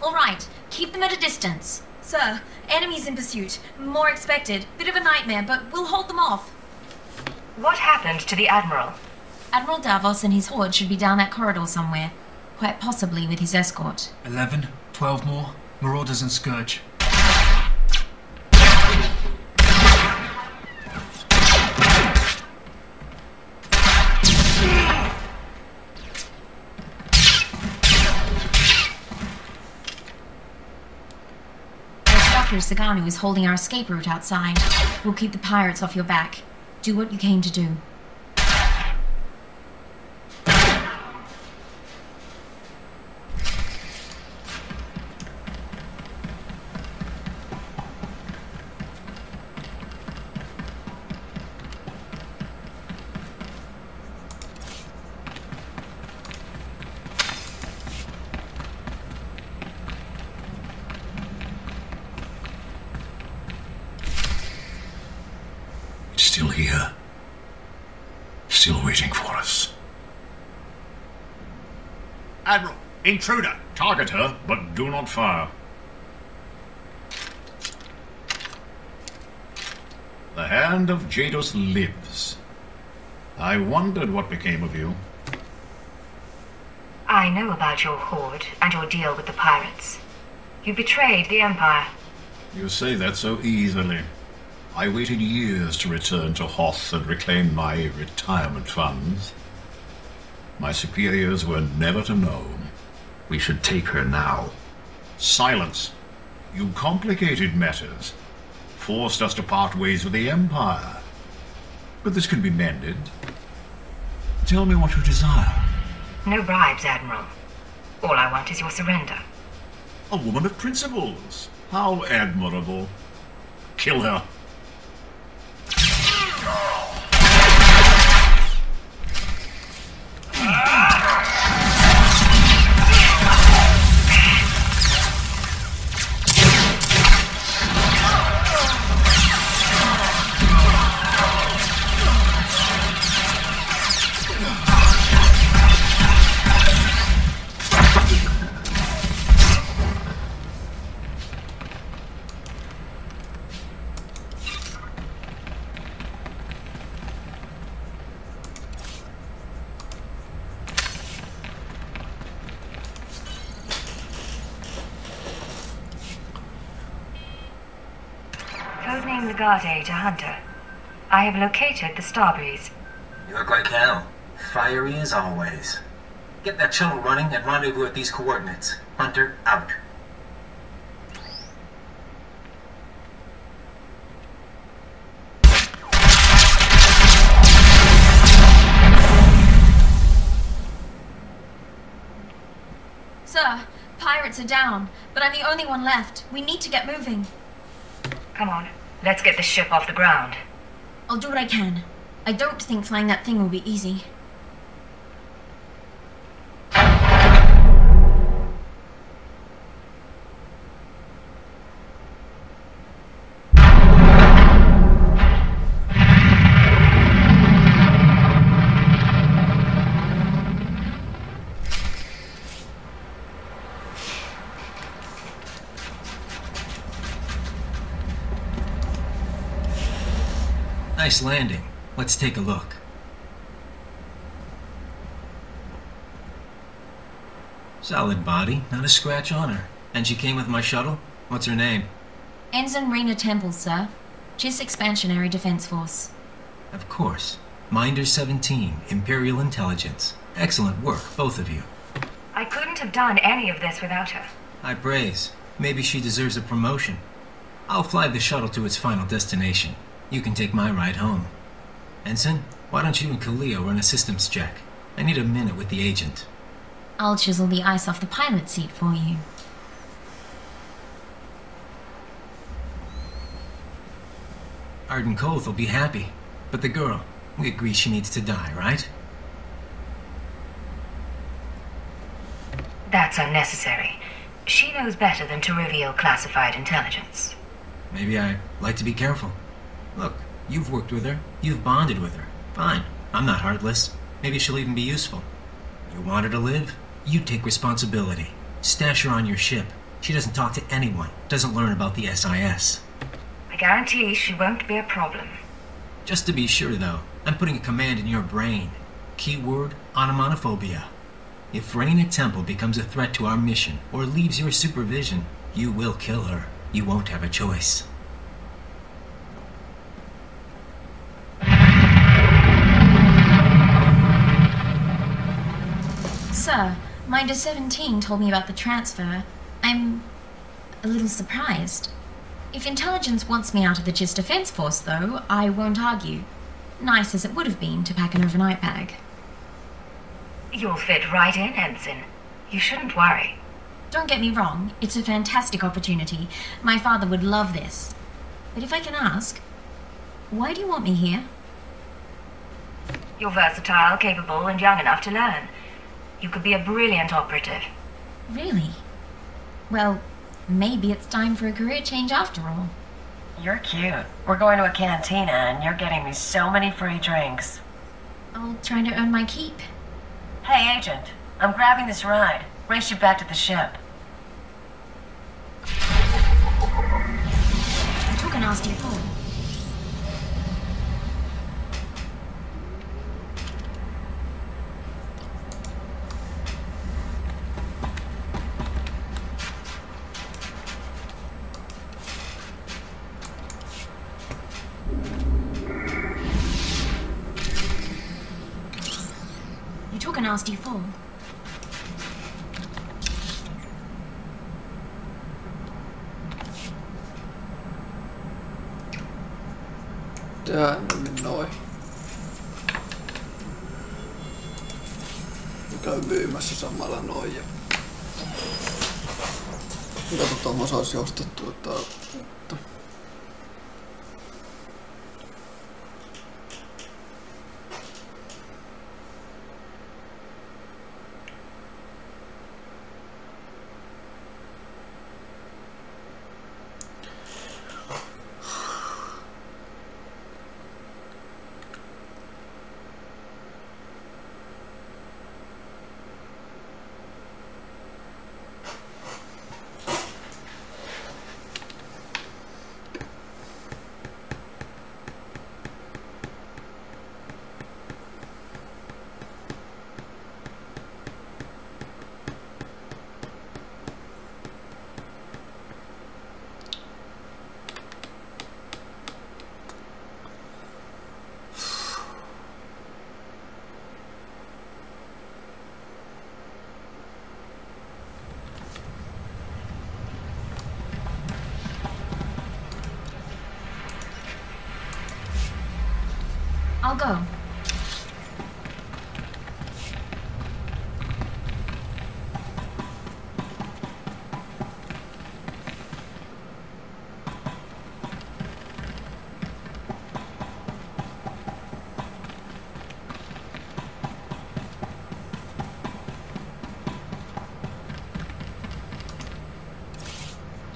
All right, keep them at a distance. Sir, enemies in pursuit. More expected. Bit of a nightmare, but we'll hold them off. What happened to the Admiral? Admiral Davos and his horde should be down that corridor somewhere. Quite possibly with his escort. 11, 12 more. Marauders and Scourge. Saganu is holding our escape route outside. We'll keep the pirates off your back. Do what you came to do. Still here. Still waiting for us. Admiral, intruder! Target her, but do not fire. The hand of Jados lives. I wondered what became of you. I know about your horde and your deal with the pirates. You betrayed the Empire. You say that so easily. I waited years to return to Hoth and reclaim my retirement funds. My superiors were never to know. We should take her now. Silence. You complicated matters. Forced us to part ways with the Empire. But this can be mended. Tell me what you desire. No bribes, Admiral. All I want is your surrender. A woman of principles. How admirable. Kill her. Codename Legate to Hunter. I have located the Starbreeze. You look like hell. Fiery as always. Get that shuttle running and rendezvous at these coordinates. Hunter, out. Sir, pirates are down, but I'm the only one left. We need to get moving. Come on, let's get the ship off the ground. I'll do what I can. I don't think flying that thing will be easy. Nice landing. Let's take a look. Solid body, not a scratch on her. And she came with my shuttle? What's her name? Ensign Rena Temple, sir. Chiss Expansionary Defense Force. Of course. Minder 17, Imperial Intelligence. Excellent work, both of you. I couldn't have done any of this without her. High praise. Maybe she deserves a promotion. I'll fly the shuttle to its final destination. You can take my ride home. Ensign, why don't you and Khalil run a systems check? I need a minute with the agent. I'll chisel the ice off the pilot seat for you. Arden Koth will be happy. But the girl, we agree she needs to die, right? That's unnecessary. She knows better than to reveal classified intelligence. Maybe I'd like to be careful. Look, you've worked with her. You've bonded with her. Fine. I'm not heartless. Maybe she'll even be useful. You want her to live? You take responsibility. Stash her on your ship. She doesn't talk to anyone, doesn't learn about the SIS. I guarantee she won't be a problem. Just to be sure, though, I'm putting a command in your brain. Keyword, onomatophobia. If Raina Temple becomes a threat to our mission or leaves your supervision, you will kill her. You won't have a choice. Sir, Minder 17 told me about the transfer. I'm a little surprised. If intelligence wants me out of the GIS Defense Force, though, I won't argue. Nice as it would have been to pack an overnight bag. You'll fit right in, Ensign. You shouldn't worry. Don't get me wrong, it's a fantastic opportunity. My father would love this. But if I can ask, why do you want me here? You're versatile, capable, and young enough to learn. You could be a brilliant operative. Really? Well, maybe it's time for a career change after all. You're cute. We're going to a cantina and you're getting me so many free drinks. I'll try to earn my keep. Hey, Agent. I'm grabbing this ride. Race you back to the ship. You took a nasty fall. You took a nasty fall. Tehdään nyt noin. Käy myymässä samalla noin ja katsotaan, mä sais ostettua täältä. I'll go.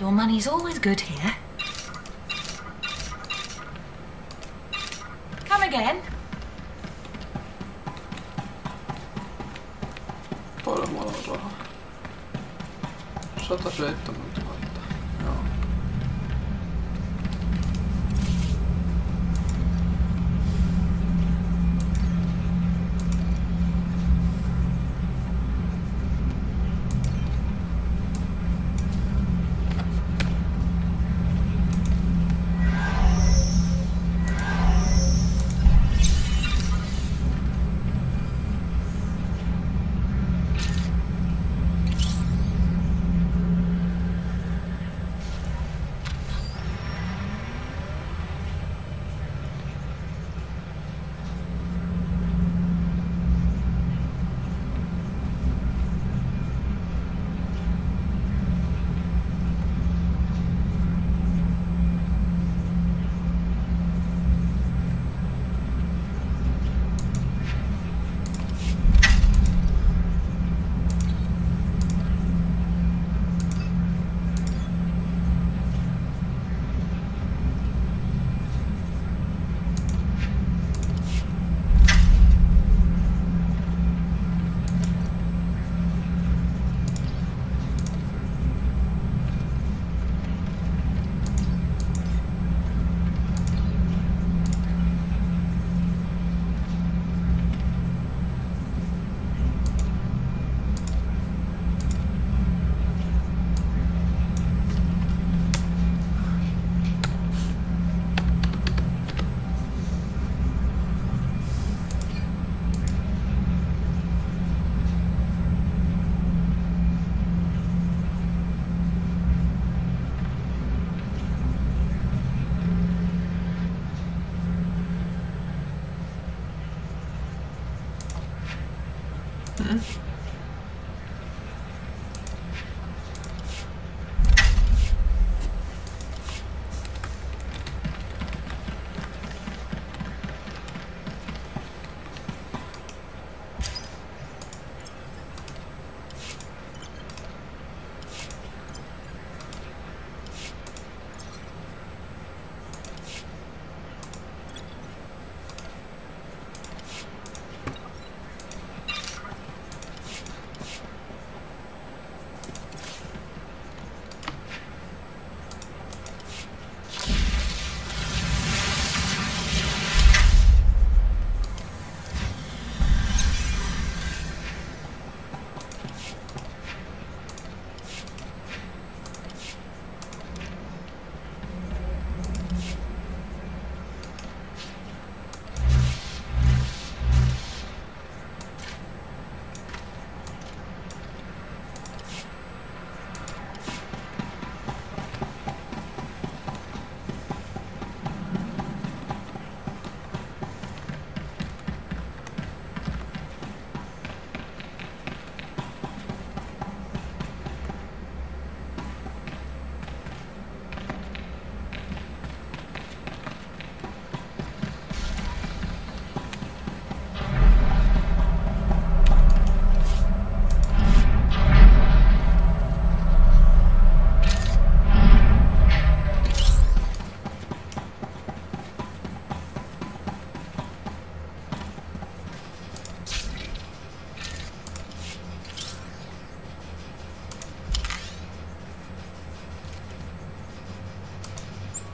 Your money's always good here. Come again. Paljon mulla on rahaa. 107 000. Joo.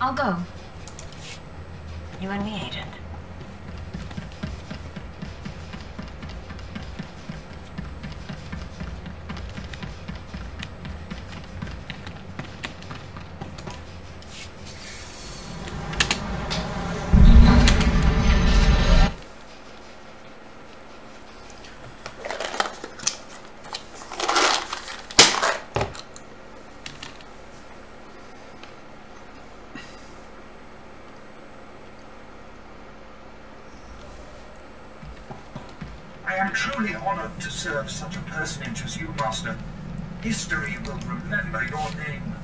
I'll go. You and me, Agent. I am truly honored to serve such a personage as you, Master. History will remember your name.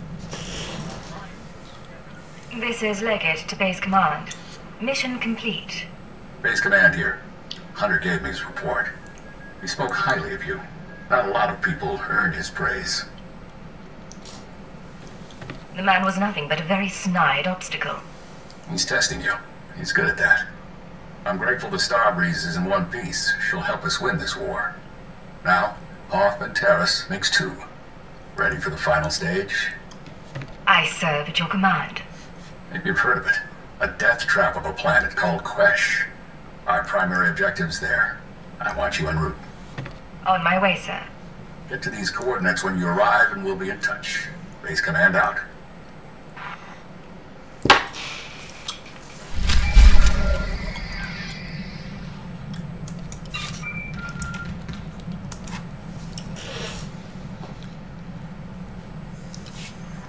This is Legate to Base Command. Mission complete. Base Command here. Hunter gave me his report. He spoke highly of you. Not a lot of people earned his praise. The man was nothing but a very snide obstacle. He's testing you. He's good at that. I'm grateful the Starbreeze is in one piece. She'll help us win this war. Now, Hoffman Terrace makes two. Ready for the final stage? I serve at your command. Maybe you've heard of it. A death trap of a planet called Quesh. Our primary objective's there. I want you en route. On my way, sir. Get to these coordinates when you arrive and we'll be in touch. Base Command out.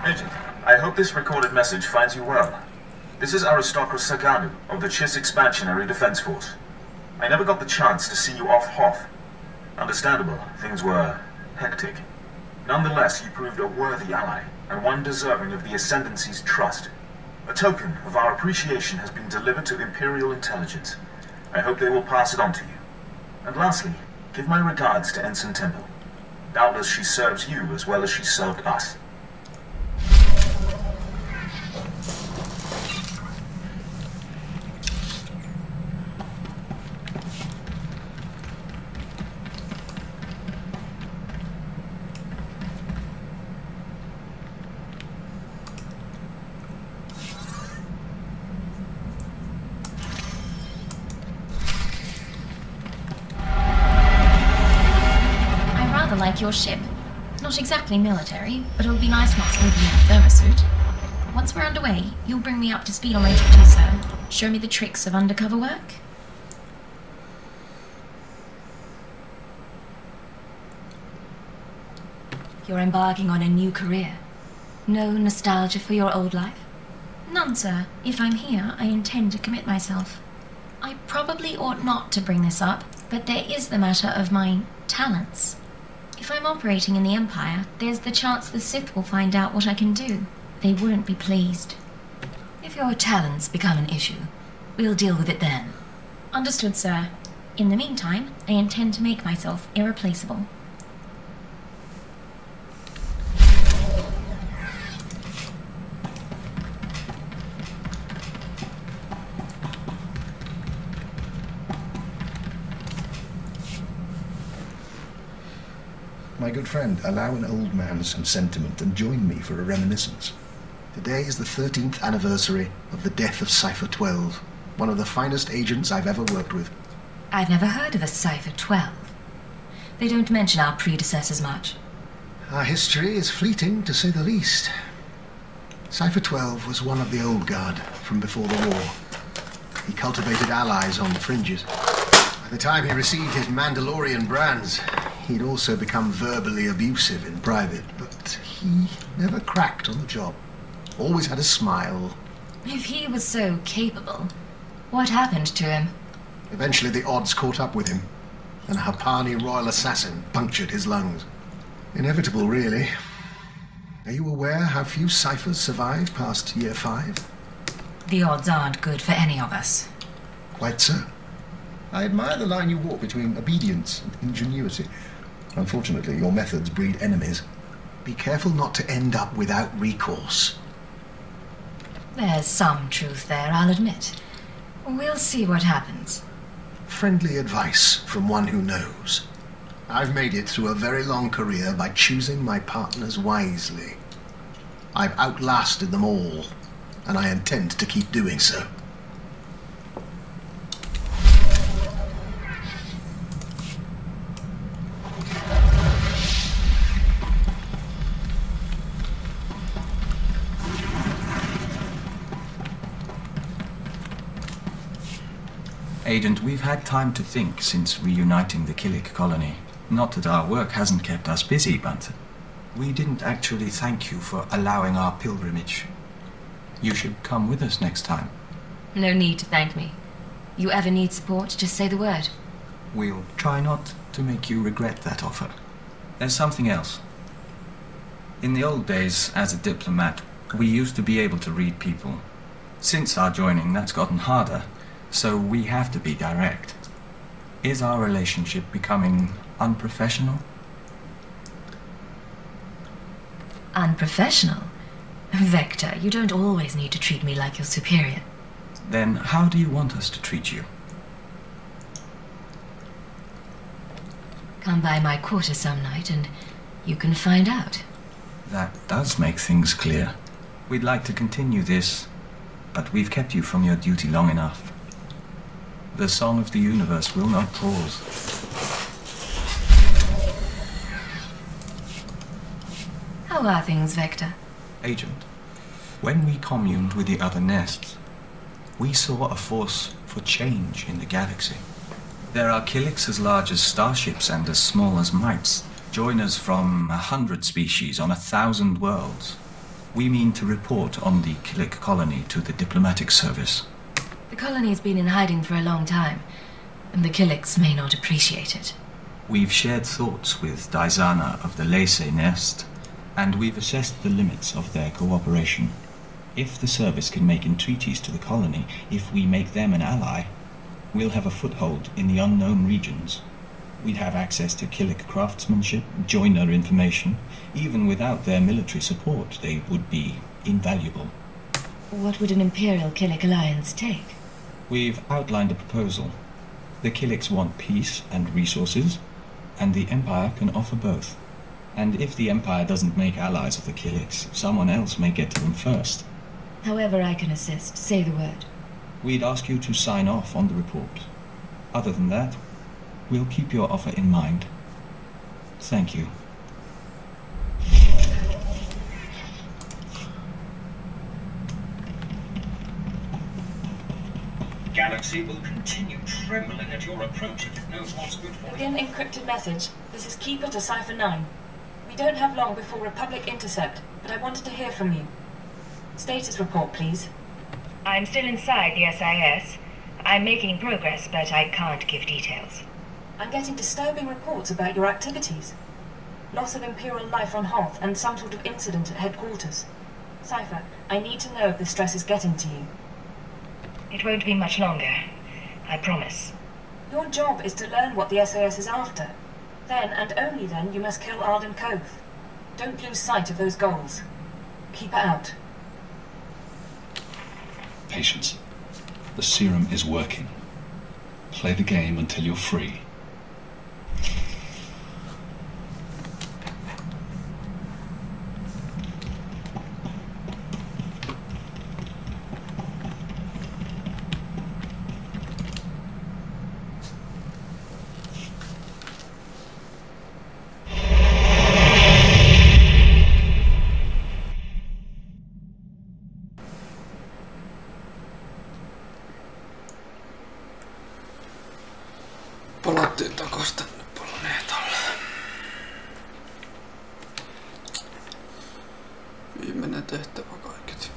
Agent, I hope this recorded message finds you well. This is Aristocrat Saganu of the Chiss Expansionary Defense Force. I never got the chance to see you off Hoth. Understandable, things were hectic. Nonetheless, you proved a worthy ally, and one deserving of the Ascendancy's trust. A token of our appreciation has been delivered to Imperial Intelligence. I hope they will pass it on to you. And lastly, give my regards to Ensign Temple. Doubtless she serves you as well as she served us. Your ship. Not exactly military, but it'll be nice not sleeping in a thermosuit. Once we're underway, you'll bring me up to speed on my duties, sir. Show me the tricks of undercover work. You're embarking on a new career. No nostalgia for your old life? None, sir. If I'm here, I intend to commit myself. I probably ought not to bring this up, But there is the matter of my talents. If I'm operating in the Empire, there's the chance the Sith will find out what I can do. They won't be pleased. If your talents become an issue, we'll deal with it then. Understood, sir. In the meantime, I intend to make myself irreplaceable. My good friend, allow an old man some sentiment and join me for a reminiscence. Today is the 13th anniversary of the death of Cypher 12, one of the finest agents I've ever worked with. I've never heard of a Cypher 12. They don't mention our predecessors much. Our history is fleeting, to say the least. Cypher 12 was one of the old guard from before the war. He cultivated allies on the fringes. By the time he received his Mandalorian brands, he'd also become verbally abusive in private, but he never cracked on the job. Always had a smile. If he was so capable, what happened to him? Eventually the odds caught up with him, and a Hapani royal assassin punctured his lungs. Inevitable, really. Are you aware how few ciphers survive past year 5? The odds aren't good for any of us. Quite so. I admire the line you walk between obedience and ingenuity. Unfortunately, your methods breed enemies. Be careful not to end up without recourse. There's some truth there, I'll admit. We'll see what happens. Friendly advice from one who knows. I've made it through a very long career by choosing my partners wisely. I've outlasted them all, and I intend to keep doing so. Agent, we've had time to think since reuniting the Killik colony. Not that our work hasn't kept us busy, but we didn't actually thank you for allowing our pilgrimage. You should come with us next time. No need to thank me. You ever need support, just say the word. We'll try not to make you regret that offer. There's something else. In the old days, as a diplomat, we used to be able to read people. Since our joining, that's gotten harder. So we have to be direct. Is our relationship becoming unprofessional? Unprofessional? Vector, you don't always need to treat me like your superior. Then how do you want us to treat you? Come by my quarters some night and you can find out. That does make things clear. We'd like to continue this, but we've kept you from your duty long enough. The song of the universe will not pause. How are things, Vector? Agent, when we communed with the other nests, we saw a force for change in the galaxy. There are Killiks as large as starships and as small as mites, joiners from 100 species on 1,000 worlds. We mean to report on the Killik colony to the diplomatic service. The colony's been in hiding for a long time, and the Killiks may not appreciate it. We've shared thoughts with Daizana of the Lacey nest, and we've assessed the limits of their cooperation. If the service can make entreaties to the colony, if we make them an ally, we'll have a foothold in the unknown regions. We'd have access to Killik craftsmanship, joiner information. Even without their military support, they would be invaluable. What would an Imperial Killik alliance take? We've outlined a proposal. The Killiks want peace and resources, and the Empire can offer both. And if the Empire doesn't make allies of the Killiks, someone else may get to them first. However I can assist, say the word. We'd ask you to sign off on the report. Other than that, we'll keep your offer in mind. Thank you. Galaxy will continue trembling at your approach if it knows what's good for it. Again, encrypted message. This is Keeper to Cypher 9. We don't have long before Republic intercept, but I wanted to hear from you. Status report, please. I'm still inside the SIS. I'm making progress, but I can't give details. I'm getting disturbing reports about your activities. Loss of Imperial life on Hoth and some sort of incident at headquarters. Cypher, I need to know if the stress is getting to you. It won't be much longer. I promise. Your job is to learn what the SAS is after. Then, and only then, you must kill Arden Koth. Don't lose sight of those goals. Keep it out. Patience. The serum is working. Play the game until you're free. Palattiin takaisin tänne planeetalle. Viimeinen tehtävä kaiket.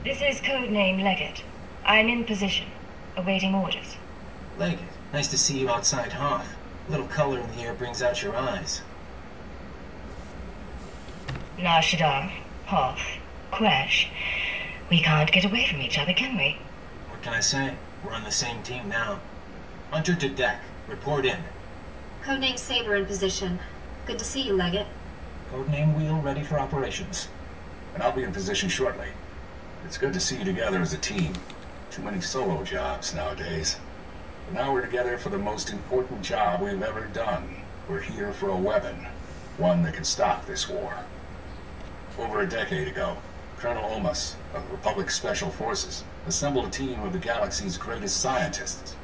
This is codename Leggett. I'm in position, awaiting orders. Leggett, nice to see you outside Hoth. A little color in the air brings out your eyes. Nar Shaddaa, Hoth, Quesh. We can't get away from each other, can we? What can I say? We're on the same team now. Hunter to deck. Report in. Codename Saber in position. Good to see you, Leggett. Codename Wheel ready for operations. And I'll be in position shortly. It's good to see you together as a team. Too many solo jobs nowadays. But now we're together for the most important job we've ever done. We're here for a weapon. One that can stop this war. Over a decade ago, Colonel Omas of Republic Special Forces assembled a team of the galaxy's greatest scientists.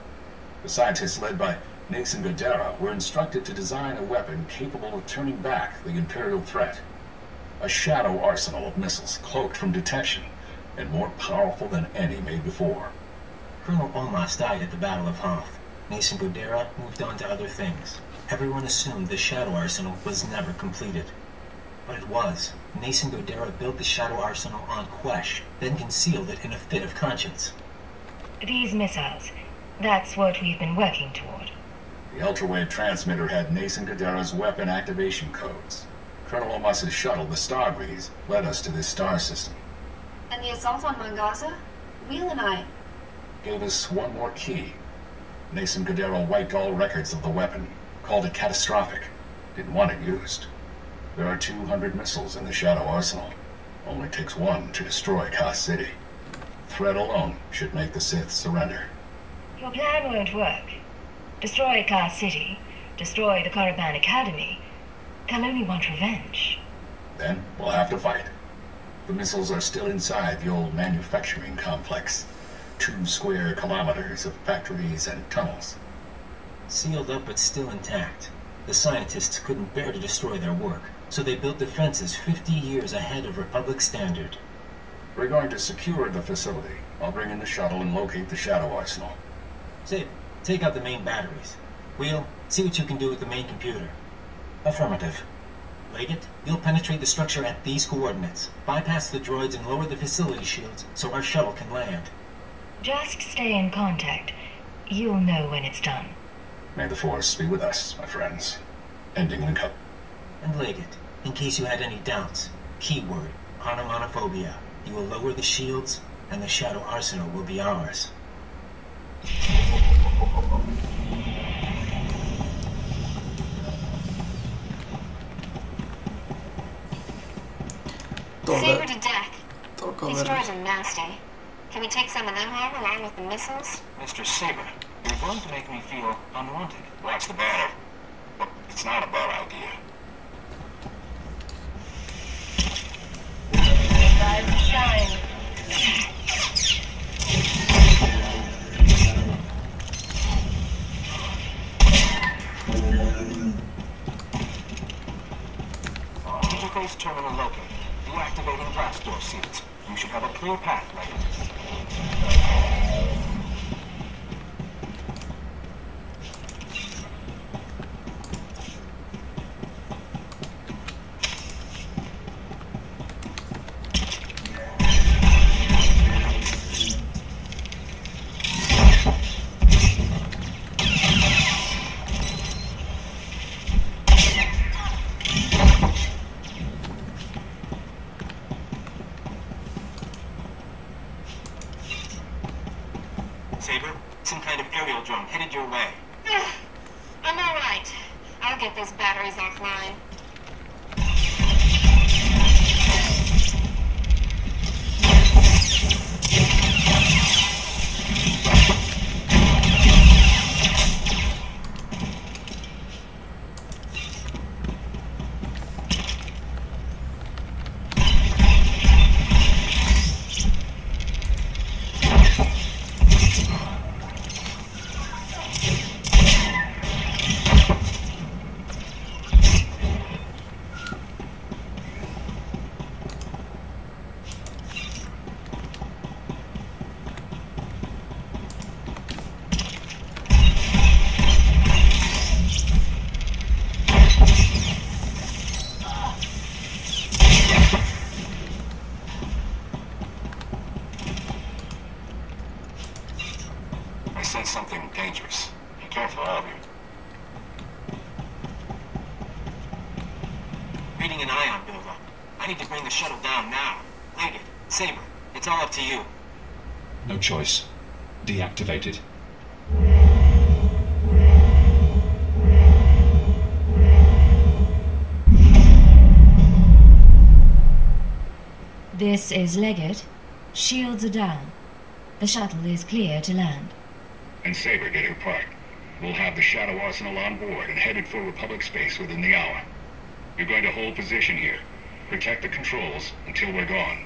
The scientists led by Nason Gadara were instructed to design a weapon capable of turning back the Imperial threat. A shadow arsenal of missiles cloaked from detection and more powerful than any made before. Colonel Omas died at the Battle of Hoth. Nason Gadara moved on to other things. Everyone assumed the shadow arsenal was never completed. But it was. Nason Gadara built the shadow arsenal on Quesh, then concealed it in a fit of conscience. These missiles, that's what we've been working toward. The ultrawave transmitter had Nason Gadara's weapon activation codes. Colonel Omas's shuttle, the Starbreeze, led us to this star system. And the assault on Mangasa? Wheel and I... Gave us one more key. Nason Gadara wiped all records of the weapon, called it catastrophic, didn't want it used. There are 200 missiles in the Shadow Arsenal. Only takes one to destroy Ka City. Threat alone should make the Sith surrender. Your plan won't work. Destroy Ka City, destroy the Korriban Academy. They'll only want revenge. Then we'll have to fight. The missiles are still inside the old manufacturing complex. 2 square kilometers of factories and tunnels. Sealed up but still intact. The scientists couldn't bear to destroy their work, so they built defenses 50 years ahead of Republic standard. We're going to secure the facility. I'll bring in the shuttle and locate the Shadow Arsenal. Saber, take out the main batteries. Wheel, see what you can do with the main computer. Affirmative. Leggett, you'll penetrate the structure at these coordinates. Bypass the droids and lower the facility shields so our shuttle can land. Just stay in contact. You'll know when it's done. May the Force be with us, my friends. Ending link up. And Leggett, in case you had any doubts, keyword, onomatophobia. You will lower the shields, and the Shadow Arsenal will be ours. Saber to deck. These droids are nasty. Can we take some of them home along with the missiles? Mr. Saber, you're going to make me feel unwanted. What's the matter? Well, it's not a bad idea. Rise and shine. Interface terminal located. Deactivating blast door seals. You should have a clear path later. Saber, some kind of aerial drone headed your way. I'm alright. I'll get those batteries offline. sense something dangerous. Be careful, all of you. Reading an ion buildup. I need to bring the shuttle down now. Leggett, Saber, it's all up to you. No choice. Deactivated. This is Leggett. Shields are down. The shuttle is clear to land. And Saber did her part. We'll have the Shadow Arsenal on board and headed for Republic space within the hour. You're going to hold position here. Protect the controls until we're gone.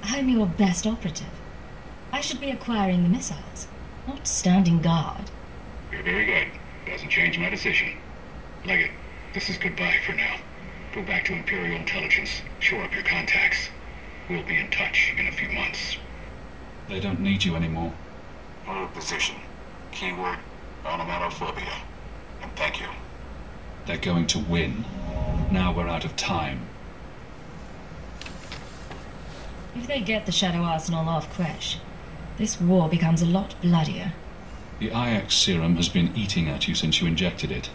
I'm your best operative. I should be acquiring the missiles, not standing guard. You're very good. Doesn't change my decision. Leggett, this is goodbye for now. Go back to Imperial Intelligence. Shore up your contacts. We'll be in touch in a few months. They don't need you anymore. Hold position. Keyword, onomatophobia. And thank you. They're going to win. Now we're out of time. If they get the Shadow Arsenal off Crash, this war becomes a lot bloodier. The IX serum has been eating at you since you injected it,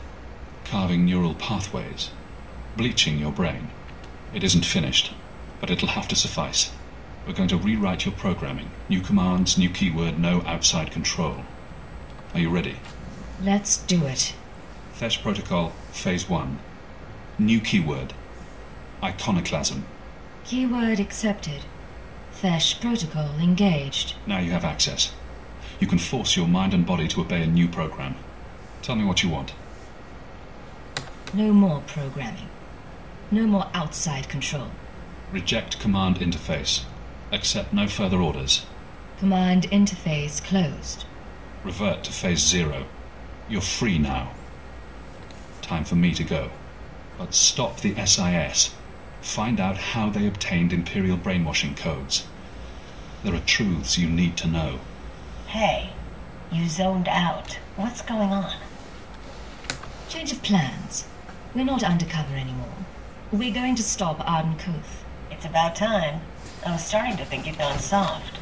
carving neural pathways, bleaching your brain. It isn't finished, but it'll have to suffice. We're going to rewrite your programming. New commands, new keyword, no outside control. Are you ready? Let's do it. Fesh Protocol, Phase 1. New keyword. Iconoclasm. Keyword accepted. Fesh Protocol engaged. Now you have access. You can force your mind and body to obey a new program. Tell me what you want. No more programming. No more outside control. Reject command interface. Accept no further orders. Command interface closed. Revert to Phase 0. You're free now. Time for me to go. But stop the SIS. Find out how they obtained Imperial brainwashing codes. There are truths you need to know. Hey, you zoned out. What's going on? Change of plans. We're not undercover anymore. We're going to stop Arden Koth. It's about time. I was starting to think you'd gone soft.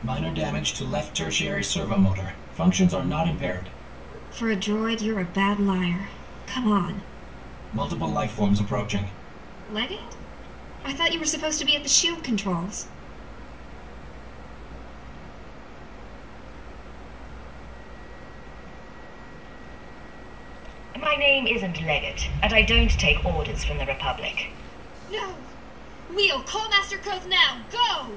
Minor damage to left tertiary servomotor. Functions are not impaired. For a droid, you're a bad liar. Come on. Multiple life forms approaching. Leggett? I thought you were supposed to be at the shield controls. My name isn't Leggett, and I don't take orders from the Republic. No! Wheel, call Master Koth now! Go!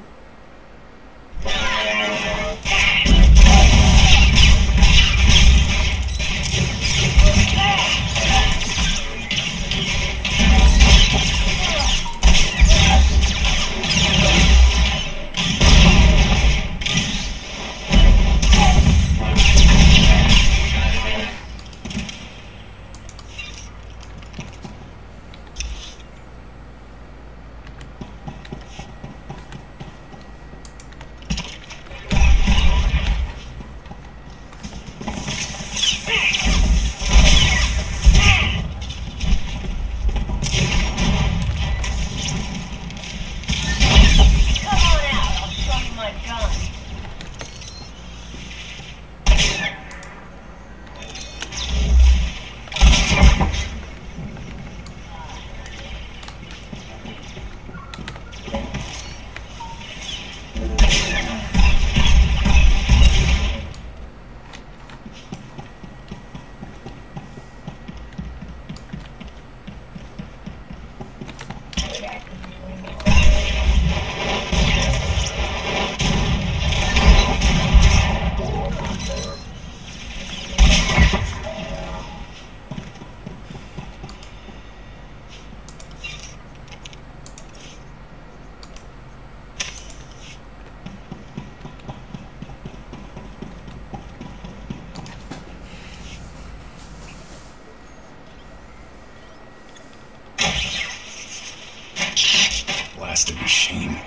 Blasted machine.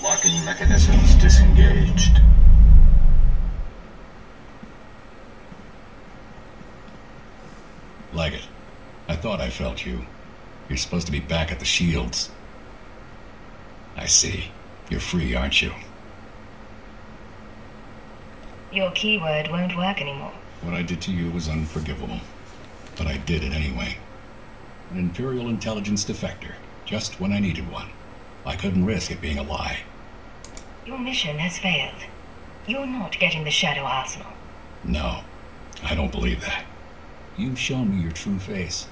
Locking mechanisms disengaged. Leggett, I thought I felt you. You're supposed to be back at the Shields. I see. You're free, aren't you? Your keyword won't work anymore. What I did to you was unforgivable. But I did it anyway. An Imperial intelligence defector, just when I needed one. I couldn't risk it being a lie. Your mission has failed. You're not getting the Shadow Arsenal. No, I don't believe that. You've shown me your true face.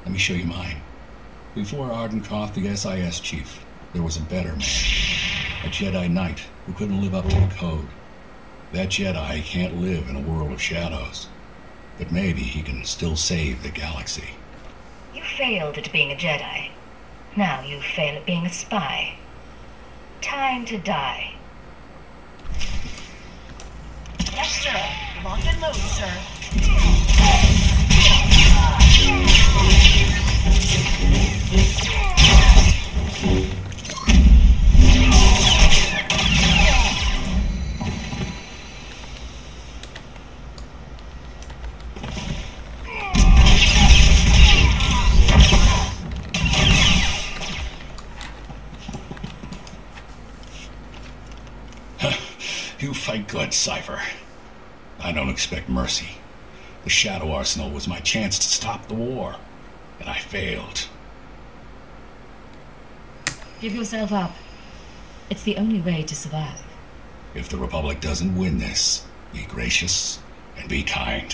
Let me show you mine. Before Ardenkoth, the SIS chief, there was a better man. A Jedi Knight who couldn't live up to the code. That Jedi can't live in a world of shadows. But maybe he can still save the galaxy. You failed at being a Jedi. Now you fail at being a spy. Time to die. Yes, sir. Lock and load, sir. You fight good, Cypher. I don't expect mercy. The Shadow Arsenal was my chance to stop the war, and I failed. Give yourself up. It's the only way to survive. If the Republic doesn't win this, be gracious and be kind.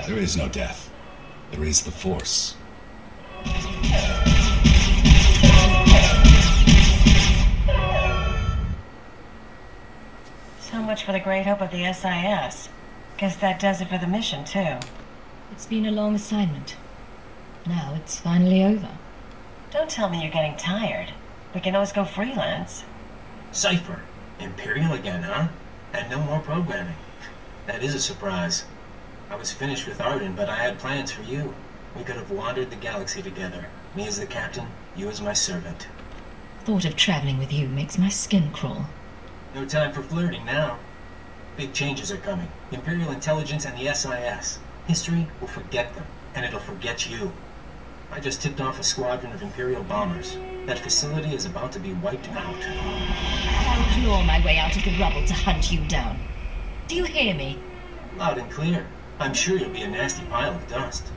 There is no death. There is the Force. So much for the great hope of the SIS. Guess that does it for the mission, too. It's been a long assignment. Now it's finally over. Don't tell me you're getting tired. We can always go freelance. Cypher. Imperial again, huh? And no more programming. That is a surprise. I was finished with Arden, but I had plans for you. We could have wandered the galaxy together. Me as the captain, you as my servant. Thought of traveling with you makes my skin crawl. No time for flirting now. Big changes are coming. Imperial intelligence and the SIS. History will forget them, and it'll forget you. I just tipped off a squadron of Imperial bombers. That facility is about to be wiped out. I'll claw my way out of the rubble to hunt you down. Do you hear me? Loud and clear. I'm sure you'll be a nasty pile of dust.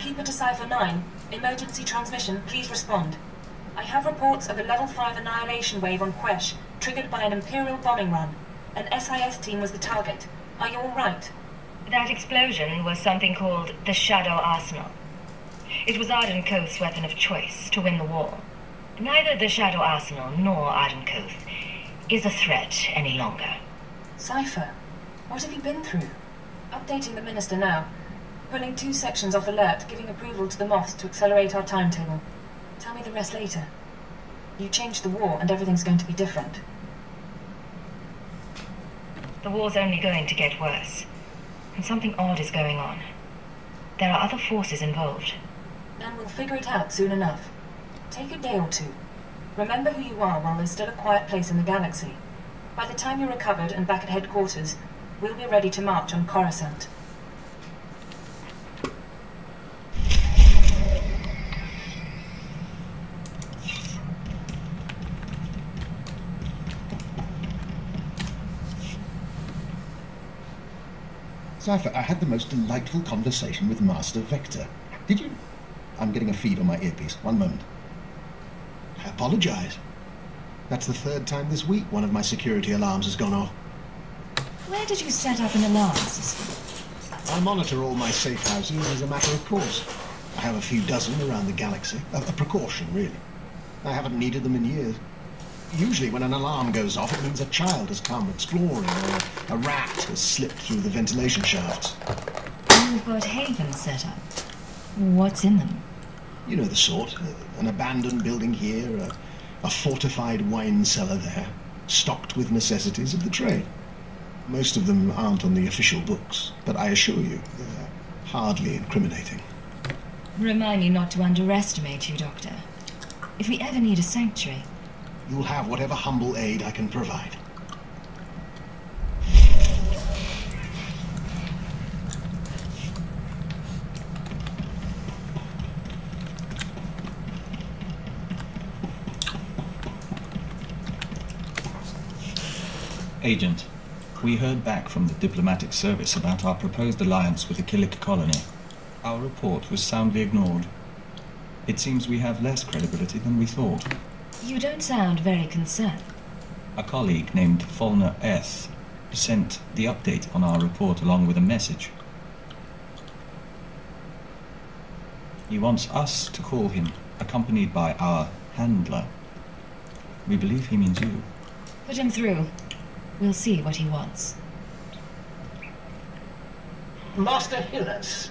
Keeper to Cipher 9. Emergency transmission, please respond. I have reports of a level 5 annihilation wave on Quesh, triggered by an Imperial bombing run. An SIS team was the target. Are you all right? That explosion was something called the Shadow Arsenal. It was Arden Koth's weapon of choice to win the war. Neither the Shadow Arsenal nor Arden Koth is a threat any longer. Cypher, what have you been through? Updating the Minister now. Pulling 2 sections off alert, giving approval to the Moths to accelerate our timetable. Tell me the rest later. You changed the war and everything's going to be different. The war's only going to get worse. And something odd is going on. There are other forces involved. Then we'll figure it out soon enough. Take a day or 2. Remember who you are while there's still a quiet place in the galaxy. By the time you're recovered and back at headquarters, we'll be ready to march on Coruscant. Cypher, I had the most delightful conversation with Master Vector. Did you? I'm getting a feed on my earpiece. One moment. I apologize. That's the 3rd time this week one of my security alarms has gone off. Where did you set up an alarm system? I monitor all my safe houses as a matter of course. I have a few dozen around the galaxy. A precaution, really. I haven't needed them in years. Usually when an alarm goes off, it means a child has come exploring, or a rat has slipped through the ventilation shafts. You've got havens set up. What's in them? You know the sort. An abandoned building here, a fortified wine cellar there, stocked with necessities of the trade. Most of them aren't on the official books, but I assure you, they're hardly incriminating. Remind me not to underestimate you, Doctor. If we ever need a sanctuary... You'll have whatever humble aid I can provide. Agent, we heard back from the diplomatic service about our proposed alliance with the Killik colony. Our report was soundly ignored. It seems we have less credibility than we thought. You don't sound very concerned. A colleague named Fulner S. sent the update on our report along with a message. He wants us to call him, accompanied by our handler. We believe he means you. Put him through. We'll see what he wants. Master Hillis,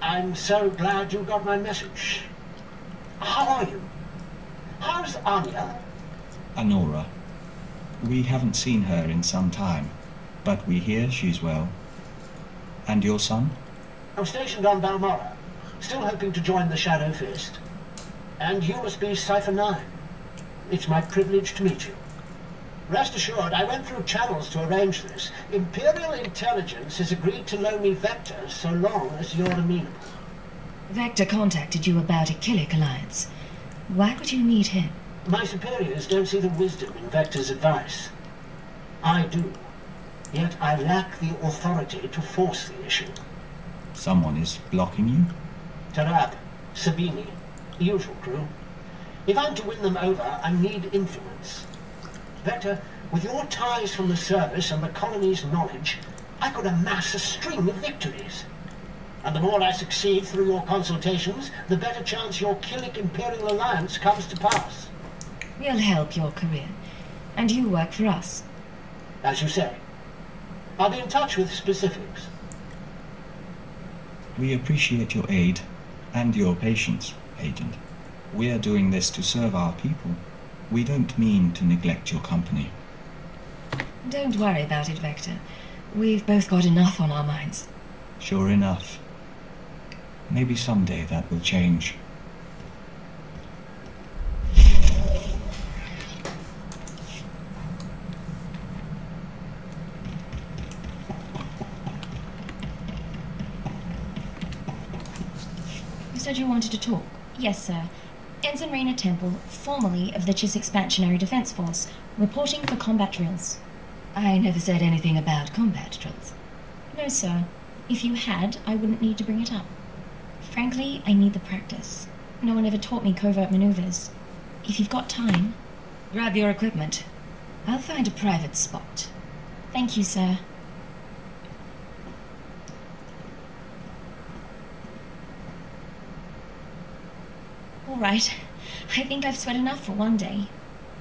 I'm so glad you got my message. How are you? How's Anya? Anora. We haven't seen her in some time, but we hear she's well. And your son? I'm stationed on Balmora, still hoping to join the Shadow Fist. And you must be Cypher 9. It's my privilege to meet you. Rest assured, I went through channels to arrange this. Imperial intelligence has agreed to loan me Vector so long as you're amenable. Vector contacted you about a Killik alliance. Why would you need him? My superiors don't see the wisdom in Vector's advice. I do. Yet I lack the authority to force the issue. Someone is blocking you? Tarab, Sabini, usual crew. If I'm to win them over, I need influence. Vector, with your ties from the service and the colony's knowledge, I could amass a string of victories. And the more I succeed through your consultations, the better chance your Killik Imperial Alliance comes to pass. We'll help your career. And you work for us. As you say. I'll be in touch with specifics. We appreciate your aid and your patience, Agent. We're doing this to serve our people. We don't mean to neglect your company. Don't worry about it, Vector. We've both got enough on our minds. Sure enough. Maybe someday that will change. You said you wanted to talk. Yes, sir. Ensign Raina Temple, formerly of the Chiss Expansionary Defense Force, reporting for combat drills. I never said anything about combat drills. No, sir. If you had, I wouldn't need to bring it up. Frankly, I need the practice. No one ever taught me covert maneuvers. If you've got time, grab your equipment. I'll find a private spot. Thank you, sir. All right. I think I've sweat enough for one day.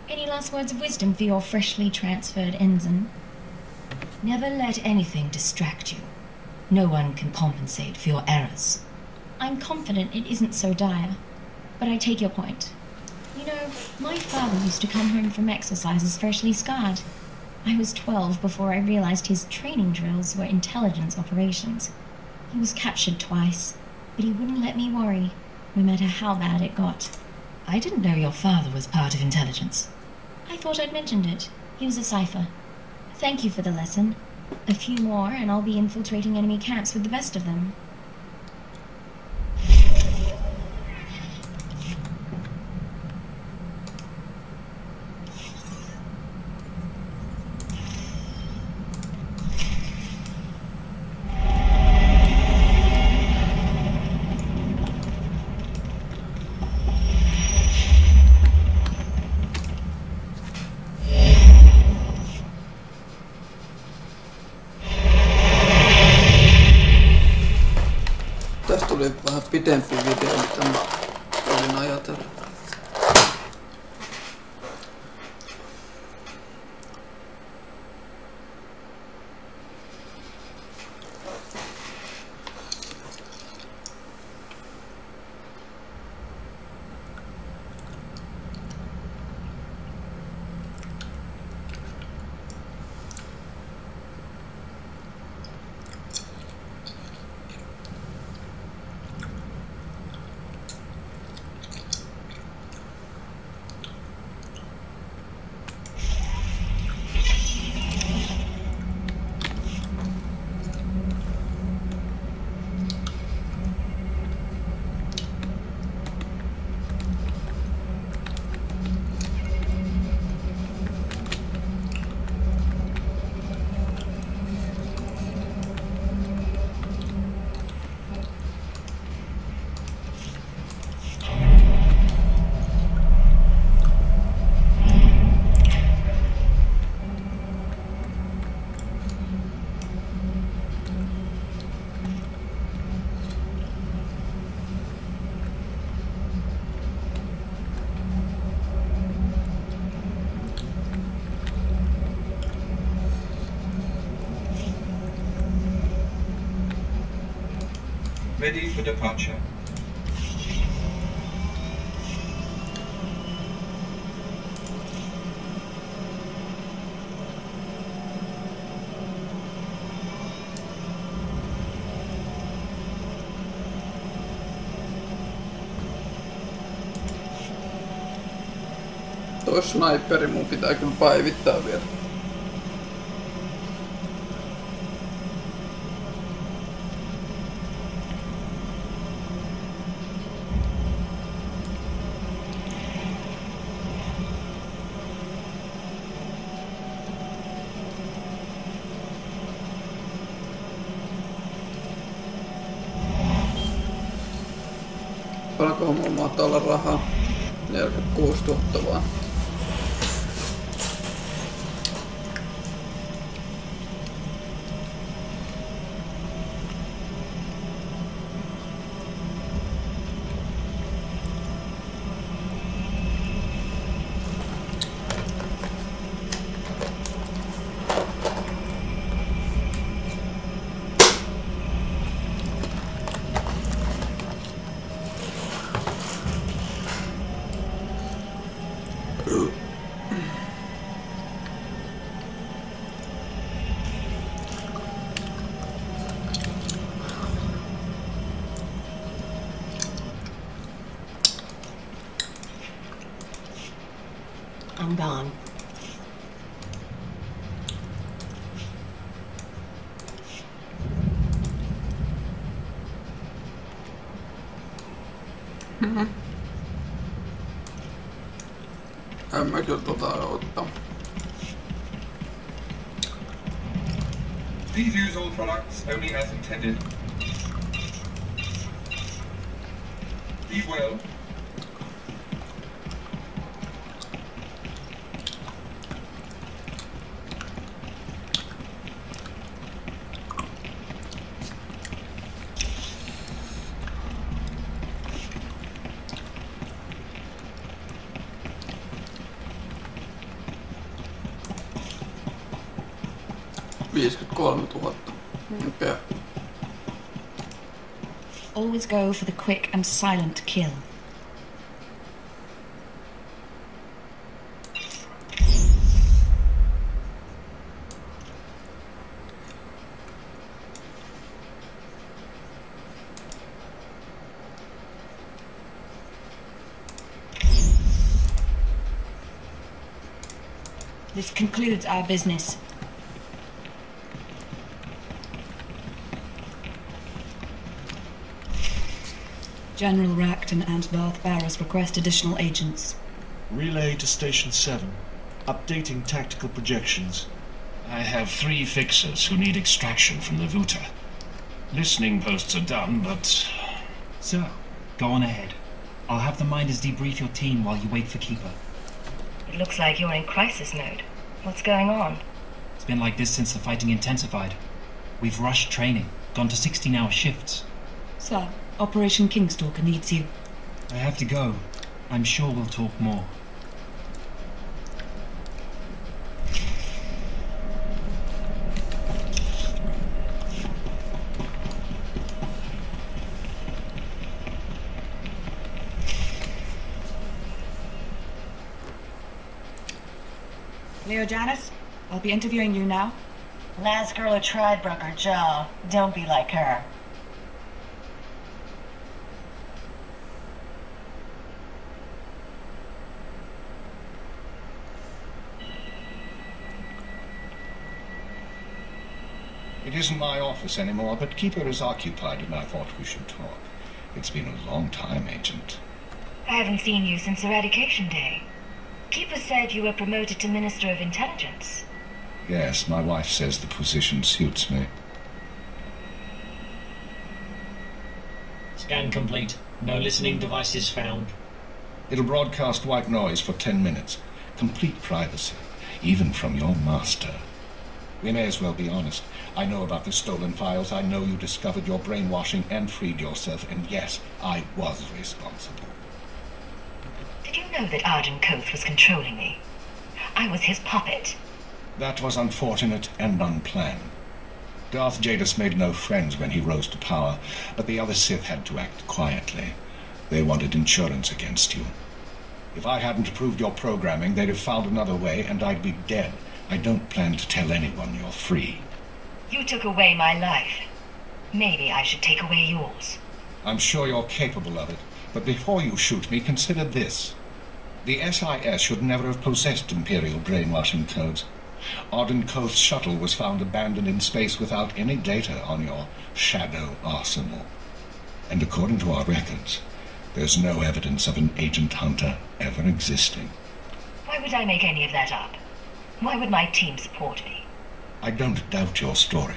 Any last words of wisdom for your freshly transferred ensign? Never let anything distract you. No one can compensate for your errors. I'm confident it isn't so dire, but I take your point. You know, my father used to come home from exercises freshly scarred. I was 12 before I realized his training drills were intelligence operations. He was captured twice, but he wouldn't let me worry, no matter how bad it got. I didn't know your father was part of intelligence. I thought I'd mentioned it. He was a cipher. Thank you for the lesson. A few more and I'll be infiltrating enemy camps with the best of them. Tästä tuli vähän pitempi video, mitä mä olin ajatellut. Ready for departure. Toi sniperi mun pitää kyllä päivittää vielä. Paljonko mulla mahtaa olla rahaa? 46 000 vaan. I'm gone. En mä kyllä ottaa. Please use all products only as intended. Be well. 53 000. Okei. Always go for the quick and silent kill. This concludes our business. General Racton and Darth Barris request additional agents. Relay to Station 7. Updating tactical projections. I have 3 fixers who need extraction from the Vuta. Listening posts are done, but... Sir, go on ahead. I'll have the Minders debrief your team while you wait for Keeper. It looks like you're in crisis mode. What's going on? It's been like this since the fighting intensified. We've rushed training, gone to 16-hour shifts. Sir, Operation Kingstalker needs you. I have to go. I'm sure we'll talk more. Leo Janice, I'll be interviewing you now. Last girl who tried broke her jaw. Don't be like her. It isn't my office anymore, but Keeper is occupied and I thought we should talk. It's been a long time, Agent. I haven't seen you since Eradication Day. Keeper said you were promoted to Minister of Intelligence. Yes, my wife says the position suits me. Scan complete. No listening devices found. It'll broadcast white noise for 10 minutes. Complete privacy, even from your master. We may as well be honest. I know about the stolen files. I know you discovered your brainwashing and freed yourself. And yes, I was responsible. Did you know that Arden Koth was controlling me? I was his puppet. That was unfortunate and unplanned. Darth Jadis made no friends when he rose to power, but the other Sith had to act quietly. They wanted insurance against you. If I hadn't approved your programming, they'd have found another way, and I'd be dead. I don't plan to tell anyone you're free. You took away my life. Maybe I should take away yours. I'm sure you're capable of it, but before you shoot me, consider this. The SIS should never have possessed Imperial brainwashing codes. Arden Koth's shuttle was found abandoned in space without any data on your shadow arsenal. And according to our records, there's no evidence of an agent hunter ever existing. Why would I make any of that up? Why would my team support me? I don't doubt your story.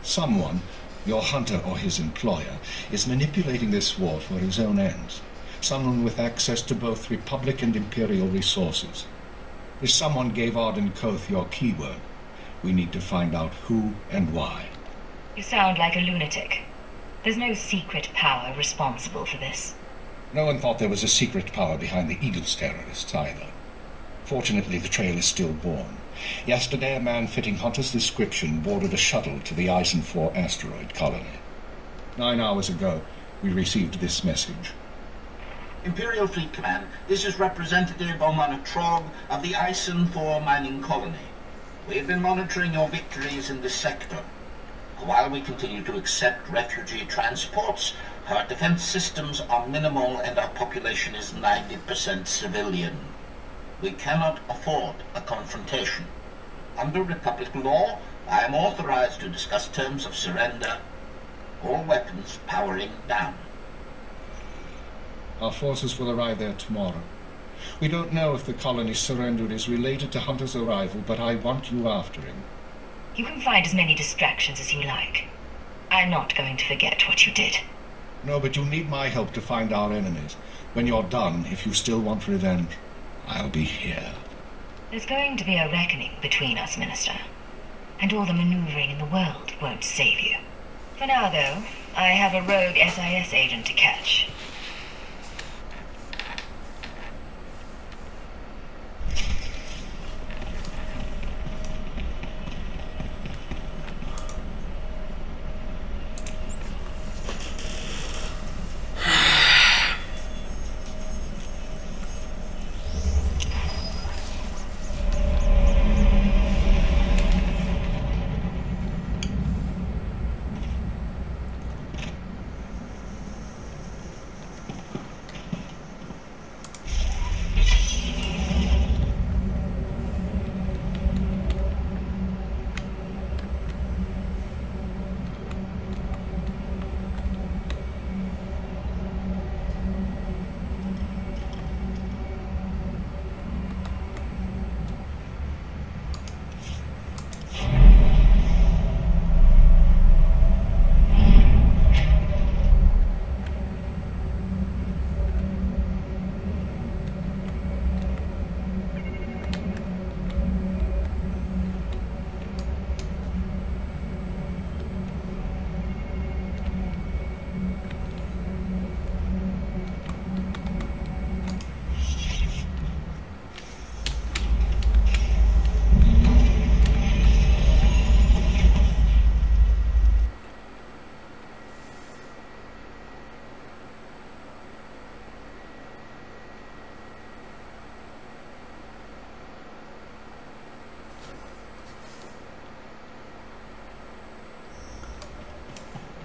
Someone, your hunter or his employer, is manipulating this war for his own ends. Someone with access to both Republic and Imperial resources. If someone gave Arden Koth your keyword, we need to find out who and why. You sound like a lunatic. There's no secret power responsible for this. No one thought there was a secret power behind the Eagles terrorists either. Fortunately, the trail is still warm. Yesterday, a man fitting Hunter's description boarded a shuttle to the Eisen 4 asteroid colony. 9 hours ago, we received this message. Imperial Fleet Command, this is Representative Omana Trog of the Eisen 4 mining colony. We have been monitoring your victories in this sector. While we continue to accept refugee transports, our defense systems are minimal and our population is 90% civilian. We cannot afford a confrontation. Under Republic law, I am authorized to discuss terms of surrender. All weapons powering down. Our forces will arrive there tomorrow. We don't know if the colony's surrender is related to Hunter's arrival, but I want you after him. You can find as many distractions as you like. I'm not going to forget what you did. No, but you need my help to find our enemies. When you're done, if you still want revenge, I'll be here. There's going to be a reckoning between us, Minister. And all the maneuvering in the world won't save you. For now, though, I have a rogue SIS agent to catch.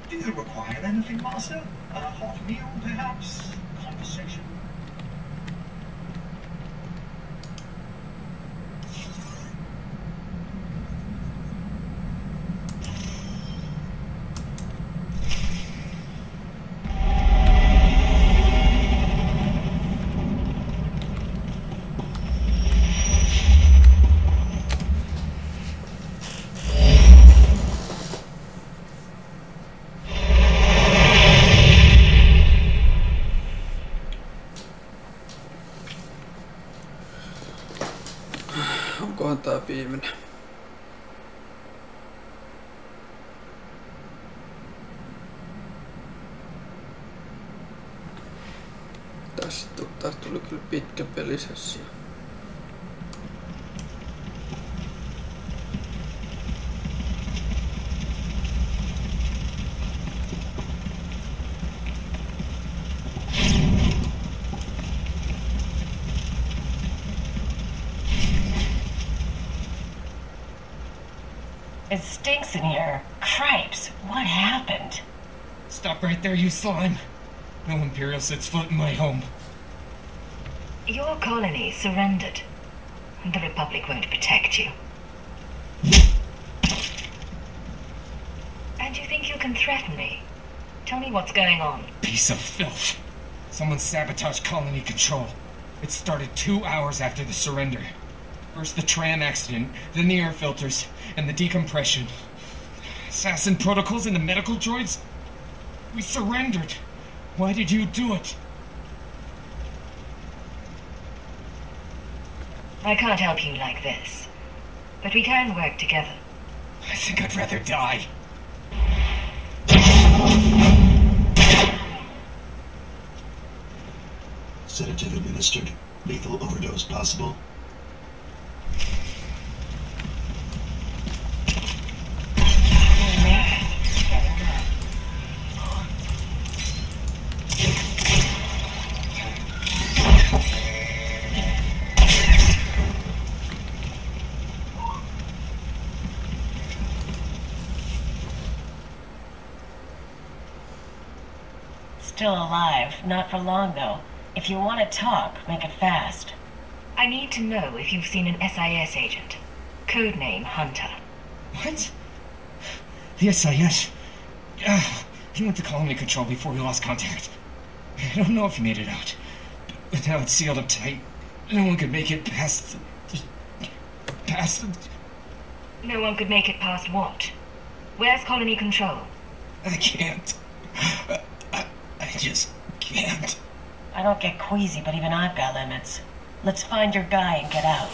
Do you require anything, Master? A hot meal, perhaps? Conversation? Onkohan tää viimeinen? Tästä tuli kyllä pitkä pelisessio. It stinks in here. Cripes, what happened? Stop right there, you slime. No Imperial sets foot in my home. Your colony surrendered. The Republic won't protect you. And you think you can threaten me? Tell me what's going on. Piece of filth. Someone sabotaged colony control. It started 2 hours after the surrender. First the tram accident, then the air filters, and the decompression. Assassin protocols and the medical droids? We surrendered. Why did you do it? I can't help you like this, but we can work together. I think I'd rather die. Sedative administered. Lethal overdose possible. Still alive. Not for long, though. If you want to talk, make it fast. I need to know if you've seen an SIS agent. Codename Hunter. What? The SIS? He went to colony control before we lost contact. I don't know if he made it out. But now it's sealed up tight. No one could make it past the... No one could make it past what? Where's colony control? I can't. I just can't. I don't get queasy, but even I've got limits. Let's find your guy and get out.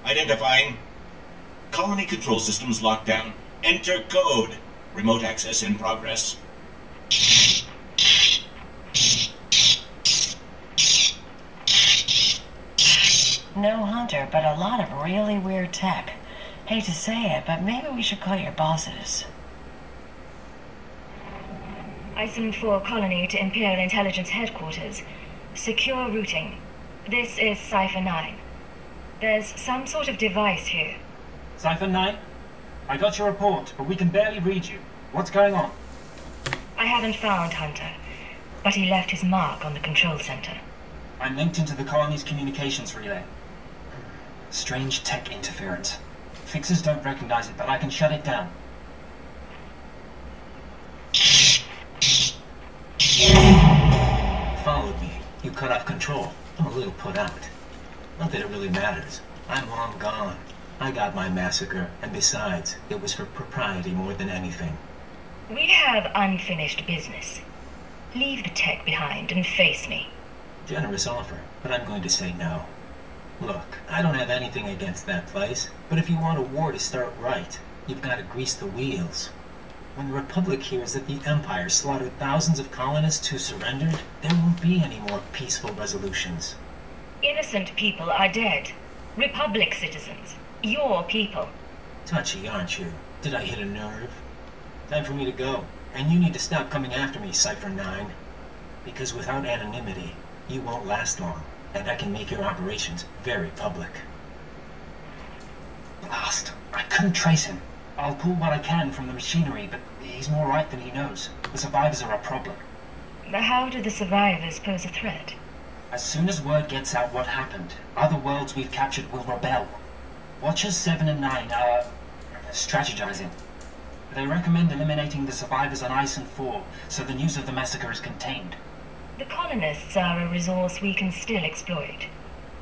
Identifying. Colony control systems locked down. Enter code. Remote access in progress. No Hunter, but a lot of really weird tech. Hate to say it, but maybe we should call your bosses. ISIN 4 colony to Imperial Intelligence Headquarters. Secure routing. This is Cipher 9. There's some sort of device here. Cipher 9? I got your report, but we can barely read you. What's going on? I haven't found Hunter, but he left his mark on the control center. I'm linked into the colony's communications relay. Strange tech interference. Fixers don't recognize it, but I can shut it down. You followed me. You cut off control. I'm a little put out. Not that it really matters. I'm long gone. I got my massacre, and besides, it was for propriety more than anything. We have unfinished business. Leave the tech behind and face me. Generous offer, but I'm going to say no. Look, I don't have anything against that place, but if you want a war to start right, you've got to grease the wheels. When the Republic hears that the Empire slaughtered thousands of colonists who surrendered, there won't be any more peaceful resolutions. Innocent people are dead. Republic citizens. Your people. Touchy, aren't you? Did I hit a nerve? Time for me to go. And you need to stop coming after me, Cipher 9. Because without anonymity, you won't last long. And I can make your operations very public. Lost. I couldn't trace him. I'll pull what I can from the machinery, but he's more right than he knows. The survivors are a problem. How do the survivors pose a threat? As soon as word gets out what happened, other worlds we've captured will rebel. Watchers 7 and 9 are strategizing. They recommend eliminating the survivors on Ison 4, so the news of the massacre is contained. The colonists are a resource we can still exploit.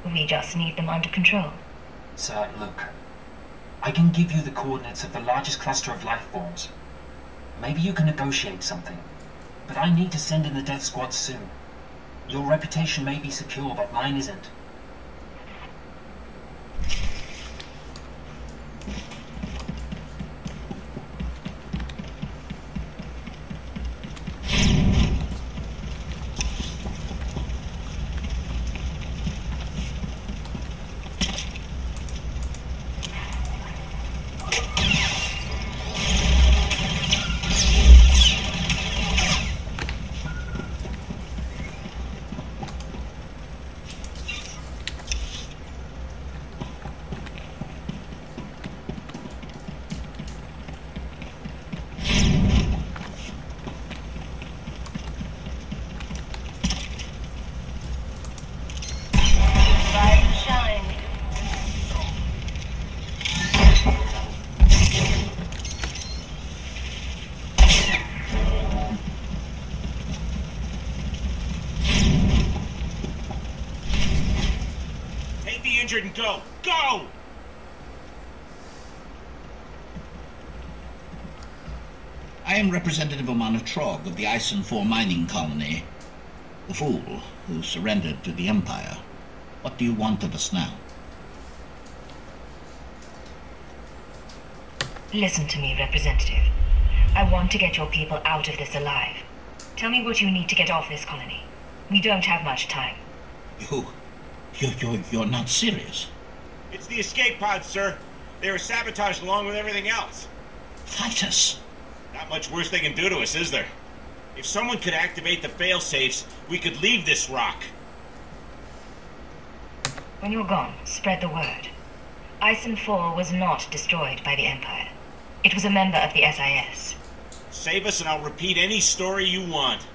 We just need them under control. Sir, look. I can give you the coordinates of the largest cluster of life forms. Maybe you can negotiate something. But I need to send in the death squad soon. Your reputation may be secure, but mine isn't. And go! Go! I am Representative Omana Trog of the Ison 4 mining colony. The fool who surrendered to the Empire. What do you want of us now? Listen to me, Representative. I want to get your people out of this alive. Tell me what you need to get off this colony. We don't have much time. You're not serious. It's the escape pods, sir. They were sabotaged along with everything else. Fighters? Not much worse they can do to us, is there? If someone could activate the fail-safes, we could leave this rock. When you're gone, spread the word. Ison 4 was not destroyed by the Empire. It was a member of the SIS. Save us and I'll repeat any story you want.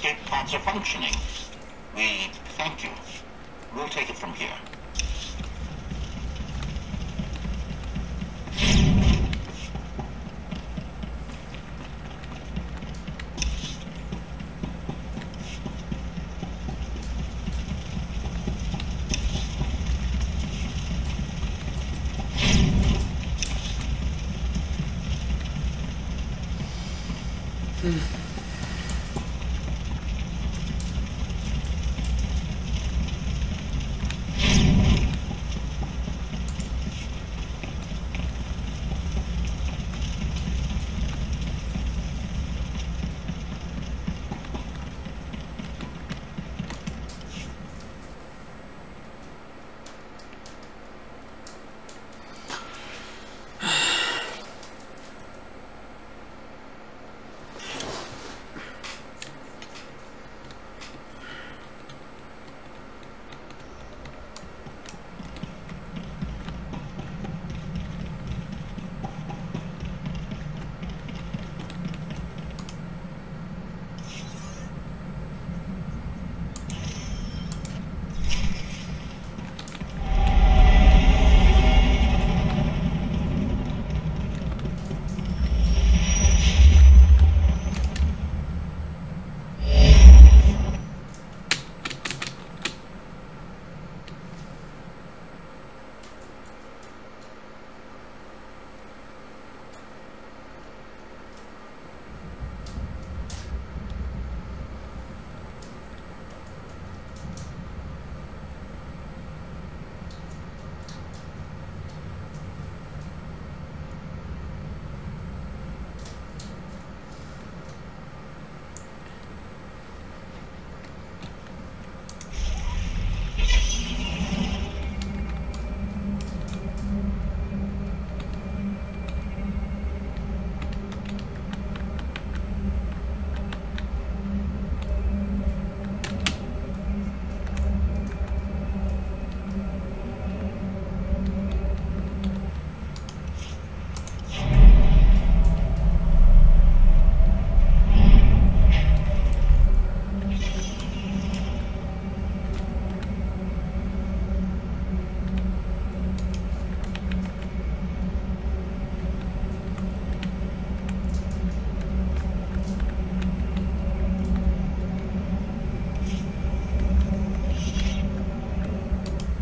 escape pods are functioning. We thank you. We'll take it from here.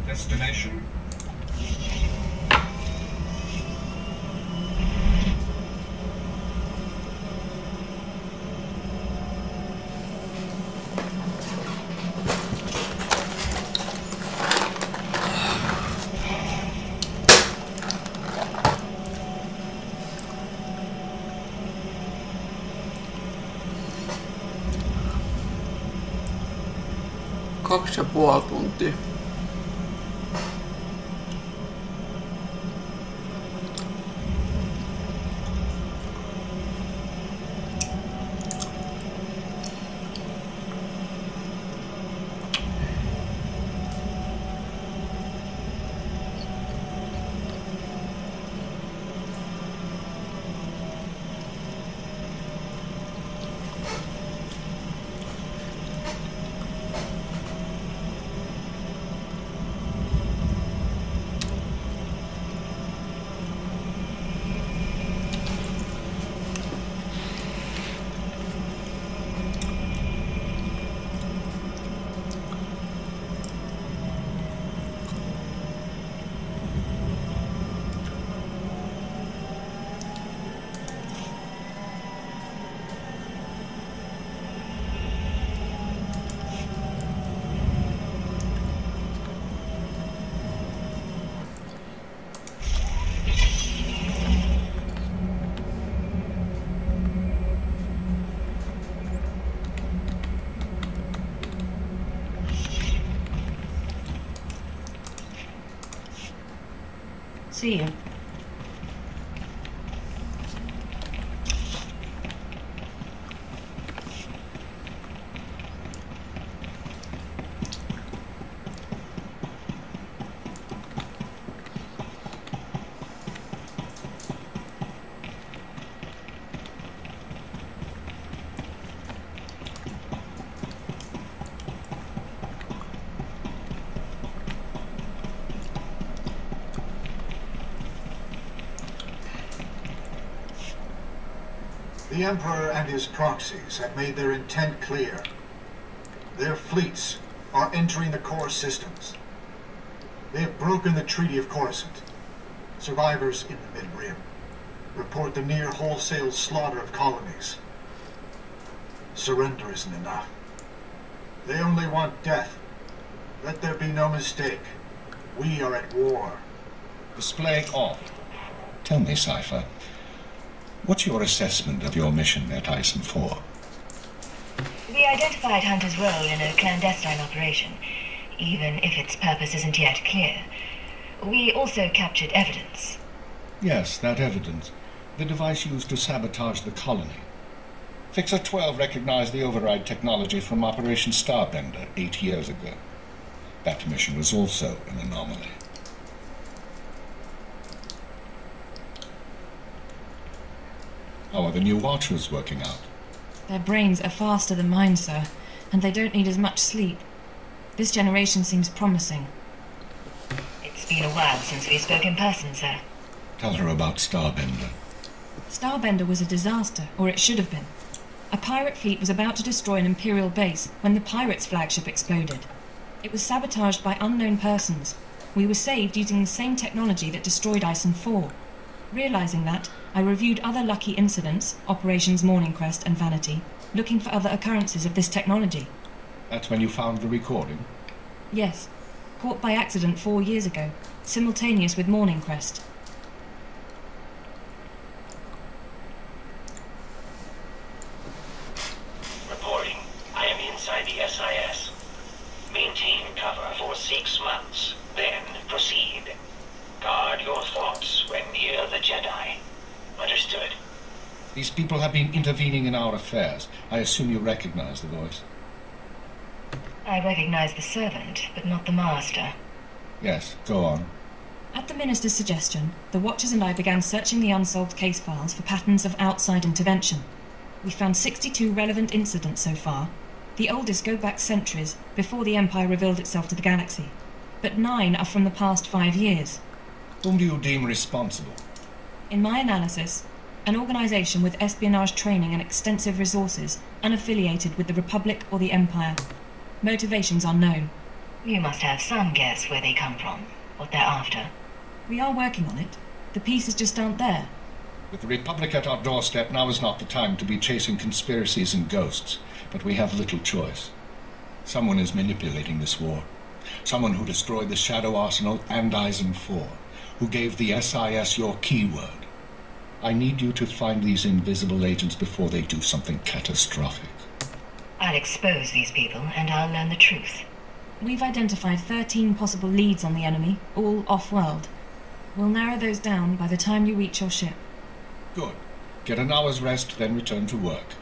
Destination. Kaksi ja puoli tuntia. See you. The Emperor and his proxies have made their intent clear. Their fleets are entering the core systems. They have broken the Treaty of Coruscant. Survivors in the Mid-Rim report the near wholesale slaughter of colonies. Surrender isn't enough. They only want death. Let there be no mistake. We are at war. Display off. Tell me, Cypher, what's your assessment of your mission at Ison 4? We identified Hunter's role in a clandestine operation, even if its purpose isn't yet clear. We also captured evidence. Yes, that evidence. The device used to sabotage the colony. Fixer 12 recognized the override technology from Operation Starbender 8 years ago. That mission was also an anomaly. How are the new Watchers working out? Their brains are faster than mine, sir, and they don't need as much sleep. This generation seems promising. It's been a while since we spoke in person, sir. Tell her about Starbender. Starbender was a disaster, or it should have been. A pirate fleet was about to destroy an Imperial base when the pirates' flagship exploded. It was sabotaged by unknown persons. We were saved using the same technology that destroyed Ison 4. Realizing that, I reviewed other lucky incidents, Operations Morning Crest and Vanity, looking for other occurrences of this technology. That's when you found the recording? Yes. Caught by accident 4 years ago, simultaneous with Morning Crest. Reporting. I am inside the SIS. Maintain cover for 6 months, then proceed. Guard your thoughts when near the Jedi. Understood. These people have been intervening in our affairs. I assume you recognize the voice. I recognize the servant, but not the master. Yes, go on. At the Minister's suggestion, the Watchers and I began searching the unsolved case files for patterns of outside intervention. We found 62 relevant incidents so far. The oldest go back centuries, before the Empire revealed itself to the galaxy. But 9 are from the past 5 years. Whom do you deem responsible? In my analysis, an organization with espionage training and extensive resources, unaffiliated with the Republic or the Empire. Motivations unknown. You must have some guess where they come from, what they're after. We are working on it. The pieces just aren't there. With the Republic at our doorstep, now is not the time to be chasing conspiracies and ghosts, but we have little choice. Someone is manipulating this war. Someone who destroyed the Shadow Arsenal and Ison 4, who gave the SIS your keyword. I need you to find these invisible agents before they do something catastrophic. I'll expose these people, and I'll learn the truth. We've identified 13 possible leads on the enemy, all off-world. We'll narrow those down by the time you reach your ship. Good. Get an hour's rest, then return to work.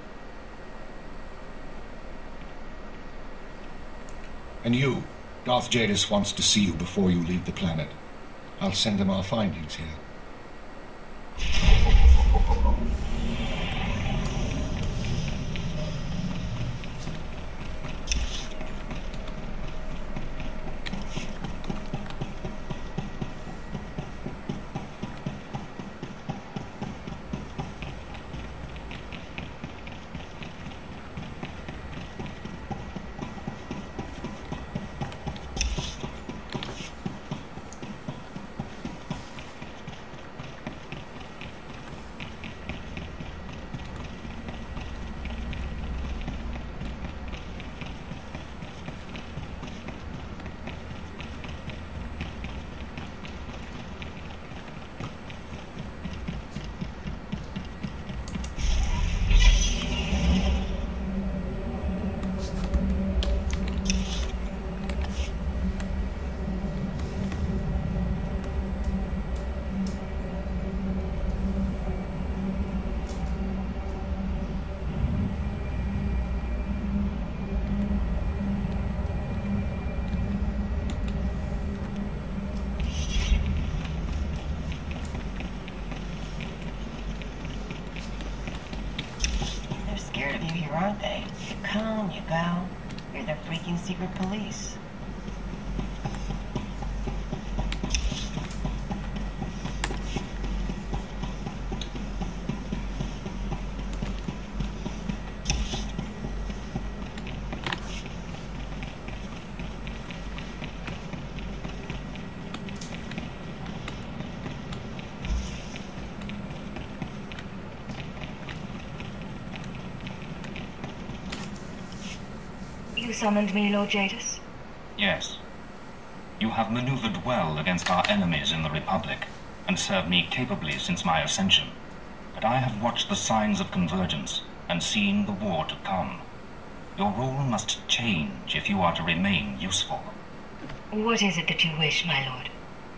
And you, Darth Jadis wants to see you before you leave the planet. I'll send him our findings here. Scared of you here, aren't they? You come, you go. You're the freaking secret police. summoned me, Lord Jadis? Yes. You have maneuvered well against our enemies in the Republic, and served me capably since my ascension. But I have watched the signs of convergence, and seen the war to come. Your role must change if you are to remain useful. What is it that you wish, my lord?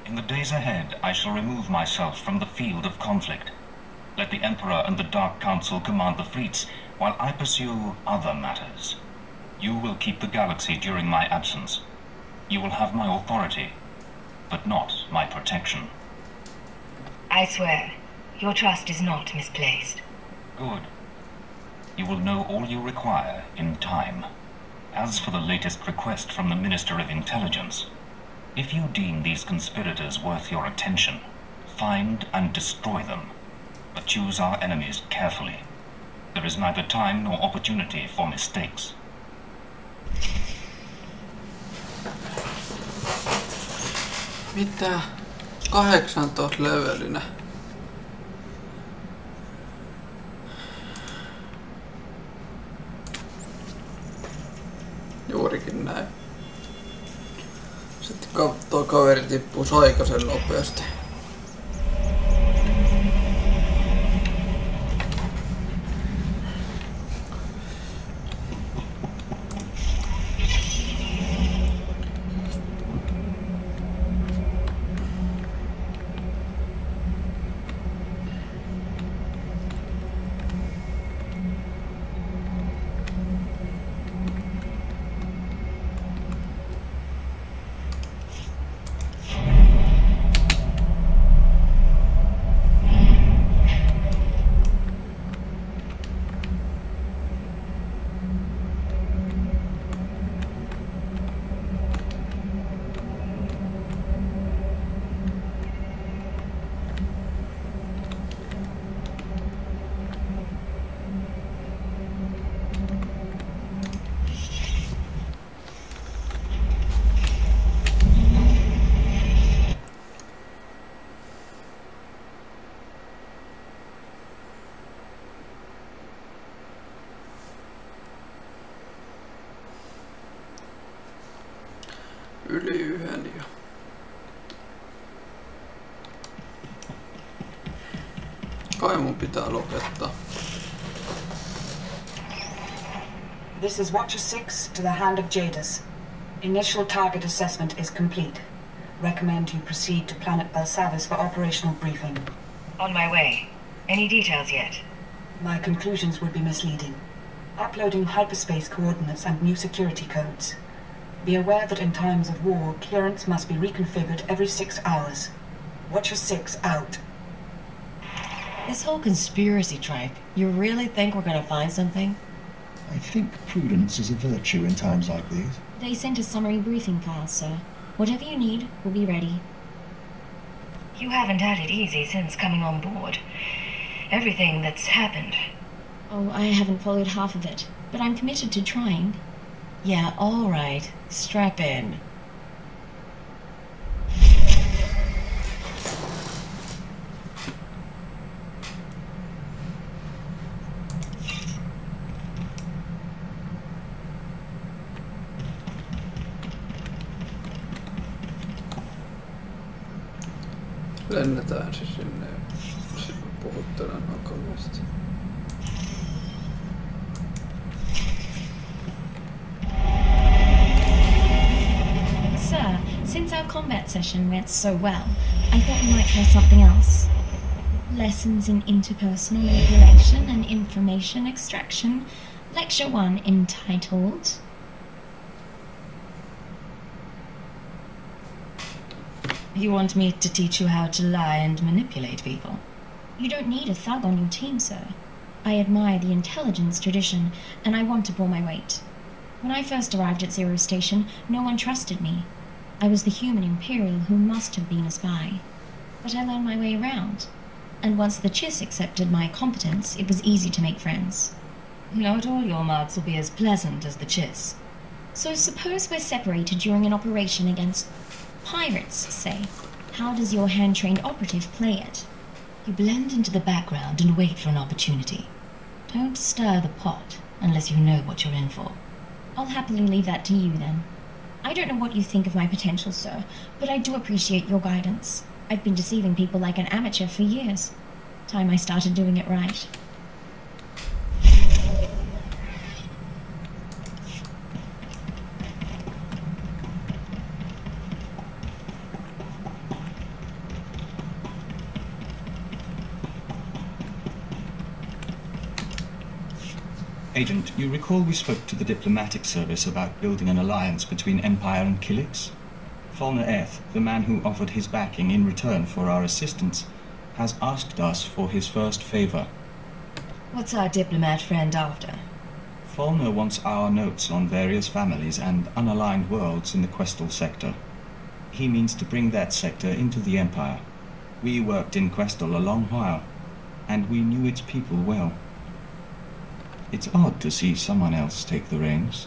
In the days ahead, I shall remove myself from the field of conflict. Let the Emperor and the Dark Council command the fleets, while I pursue other matters. You will keep the galaxy during my absence. You will have my authority, but not my protection. I swear, your trust is not misplaced. Good. You will know all you require in time. As for the latest request from the Minister of Intelligence, if you deem these conspirators worth your attention, find and destroy them. But choose our enemies carefully. There is neither time nor opportunity for mistakes. Mitä? 18 levelinä. Juurikin näin. Sitten tuo kaveri tippuu aikaisen nopeasti. Yli yhden jo. Kai mun pitää lopettaa. This is Watcher 6 to the Hand of Jadis. Initial target assessment is complete. Recommend you proceed to Planet Belsavis for operational briefing. On my way. Any details yet? My conclusions would be misleading. Uploading hyperspace coordinates and new security codes. Be aware that in times of war, clearance must be reconfigured every 6 hours. Watcher 6 out. This whole conspiracy tripe, you really think we're gonna find something? I think prudence is a virtue in times like these. They sent a summary briefing file, sir. Whatever you need, we'll be ready. You haven't had it easy since coming on board. Everything that's happened. Oh, I haven't followed half of it, but I'm committed to trying. Yeah, all right. Strap in. Lennetään se sinne ja sitten puhuttelen nopeasti. Sir, since our combat session went so well, I thought we might try something else. Lessons in interpersonal manipulation and information extraction. Lecture 1 entitled... You want me to teach you how to lie and manipulate people? You don't need a thug on your team, sir. I admire the intelligence tradition, and I want to pull my weight. When I first arrived at Zero Station, no one trusted me. I was the human imperial who must have been a spy. But I learned my way around. And once the Chiss accepted my competence, it was easy to make friends. Not all your marks will be as pleasant as the Chiss. So suppose we're separated during an operation against pirates, say. How does your hand-trained operative play it? You blend into the background and wait for an opportunity. Don't stir the pot unless you know what you're in for. I'll happily leave that to you then. I don't know what you think of my potential, sir, but I do appreciate your guidance. I've been deceiving people like an amateur for years. Time I started doing it right. Agent, you recall we spoke to the diplomatic service about building an alliance between Empire and Kilix? Fulner Eth, the man who offered his backing in return for our assistance, has asked us for his first favor. What's our diplomat friend after? Fulner wants our notes on various families and unaligned worlds in the Questal sector. He means to bring that sector into the Empire. We worked in Questal a long while, and we knew its people well. It's odd to see someone else take the reins.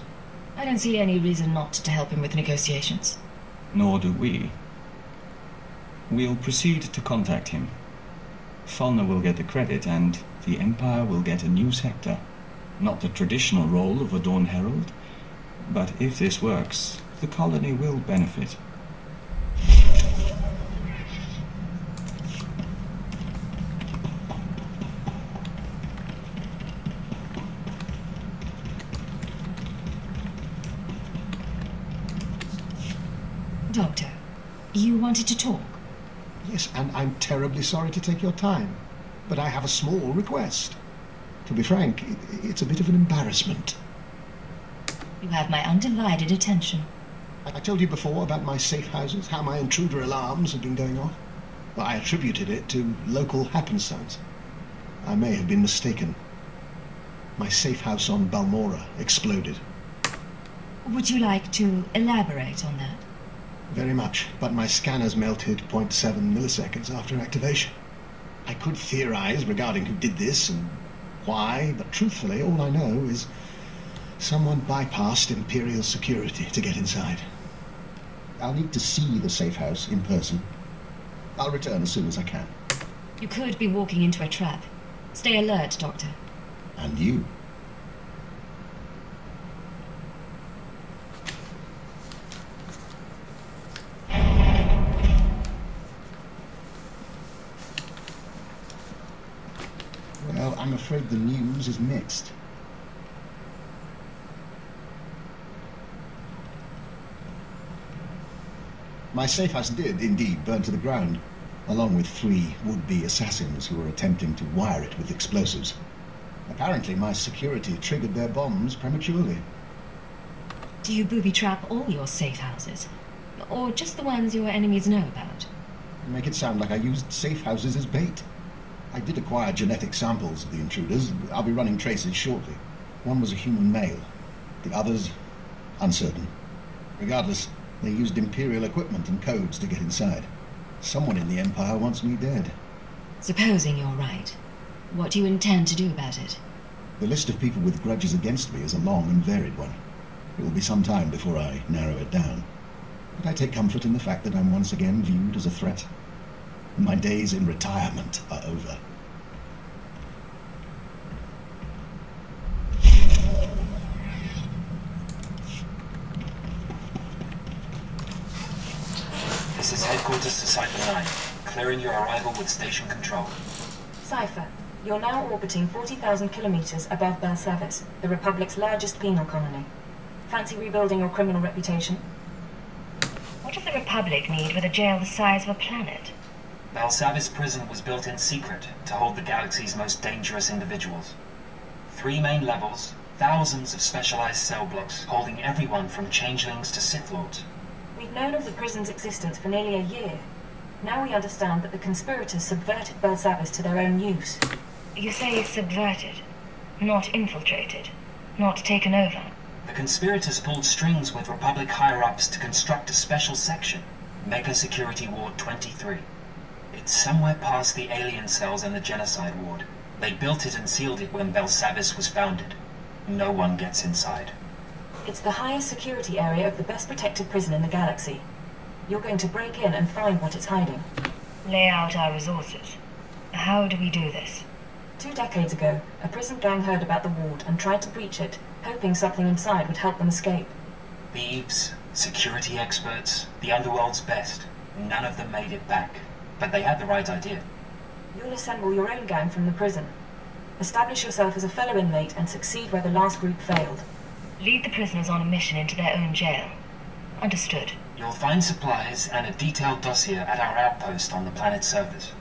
I don't see any reason not to help him with negotiations. Nor do we. We'll proceed to contact him. Fulner will get the credit, and the Empire will get a new sector. Not the traditional role of a Dawn Herald, but if this works, the colony will benefit. Doctor, you wanted to talk? Yes, and I'm terribly sorry to take your time, but I have a small request. To be frank, it's a bit of an embarrassment. You have my undivided attention. I told you before about my safe houses, how my intruder alarms have been going off. Well, I attributed it to local happenstance. I may have been mistaken. My safe house on Balmora exploded. Would you like to elaborate on that? Very much, but my scanners melted 0.7 milliseconds after activation. I could theorize regarding who did this and why, but truthfully, all I know is someone bypassed Imperial security to get inside. I'll need to see the safe house in person. I'll return as soon as I can. You could be walking into a trap. Stay alert, Doctor. And you. Well, I'm afraid the news is mixed. My safe house did indeed burn to the ground, along with 3 would-be assassins who were attempting to wire it with explosives. Apparently my security triggered their bombs prematurely. Do you booby-trap all your safe houses? Or just the ones your enemies know about? You make it sound like I used safe houses as bait. I did acquire genetic samples of the intruders. I'll be running traces shortly. One was a human male. The others, uncertain. Regardless, they used Imperial equipment and codes to get inside. Someone in the Empire wants me dead. Supposing you're right, what do you intend to do about it? The list of people with grudges against me is a long and varied one. It will be some time before I narrow it down. But I take comfort in the fact that I'm once again viewed as a threat. My days in retirement are over. This is headquarters to Cypher 9, clearing your arrival with station control. Cypher, you're now orbiting 40,000 kilometers above Belsavis, the Republic's largest penal colony. Fancy rebuilding your criminal reputation? What does the Republic need with a jail the size of a planet? Belsavis prison was built in secret to hold the galaxy's most dangerous individuals. 3 main levels, thousands of specialized cell blocks holding everyone from changelings to Sith Lords. We've known of the prison's existence for nearly a year. Now we understand that the conspirators subverted Belsavis to their own use. You say subverted, not infiltrated, not taken over. The conspirators pulled strings with Republic higher-ups to construct a special section, Mega Security Ward 23. It's somewhere past the alien cells and the genocide ward. They built it and sealed it when Belsavis was founded. No one gets inside. It's the highest security area of the best protected prison in the galaxy. You're going to break in and find what it's hiding. Lay out our resources. How do we do this? 2 decades ago, a prison gang heard about the ward and tried to breach it, hoping something inside would help them escape. Thieves, security experts, the underworld's best. None of them made it back. But they had the right idea. You'll assemble your own gang from the prison. Establish yourself as a fellow inmate and succeed where the last group failed. Lead the prisoners on a mission into their own jail. Understood. You'll find supplies and a detailed dossier at our outpost on the planet's surface.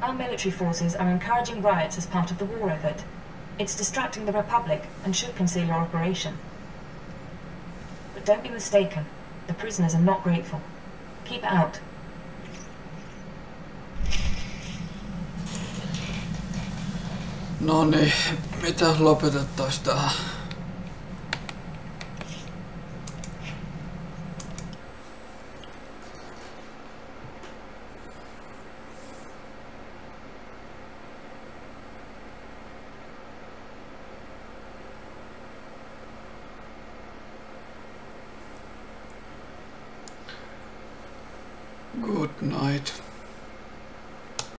Our military forces are encouraging riots as part of the war effort. It's distracting the Republic and should conceal your operation. But don't be mistaken. The prisoners are not grateful. Keep it out. No niin, mitä lopetettais tähän? Good night.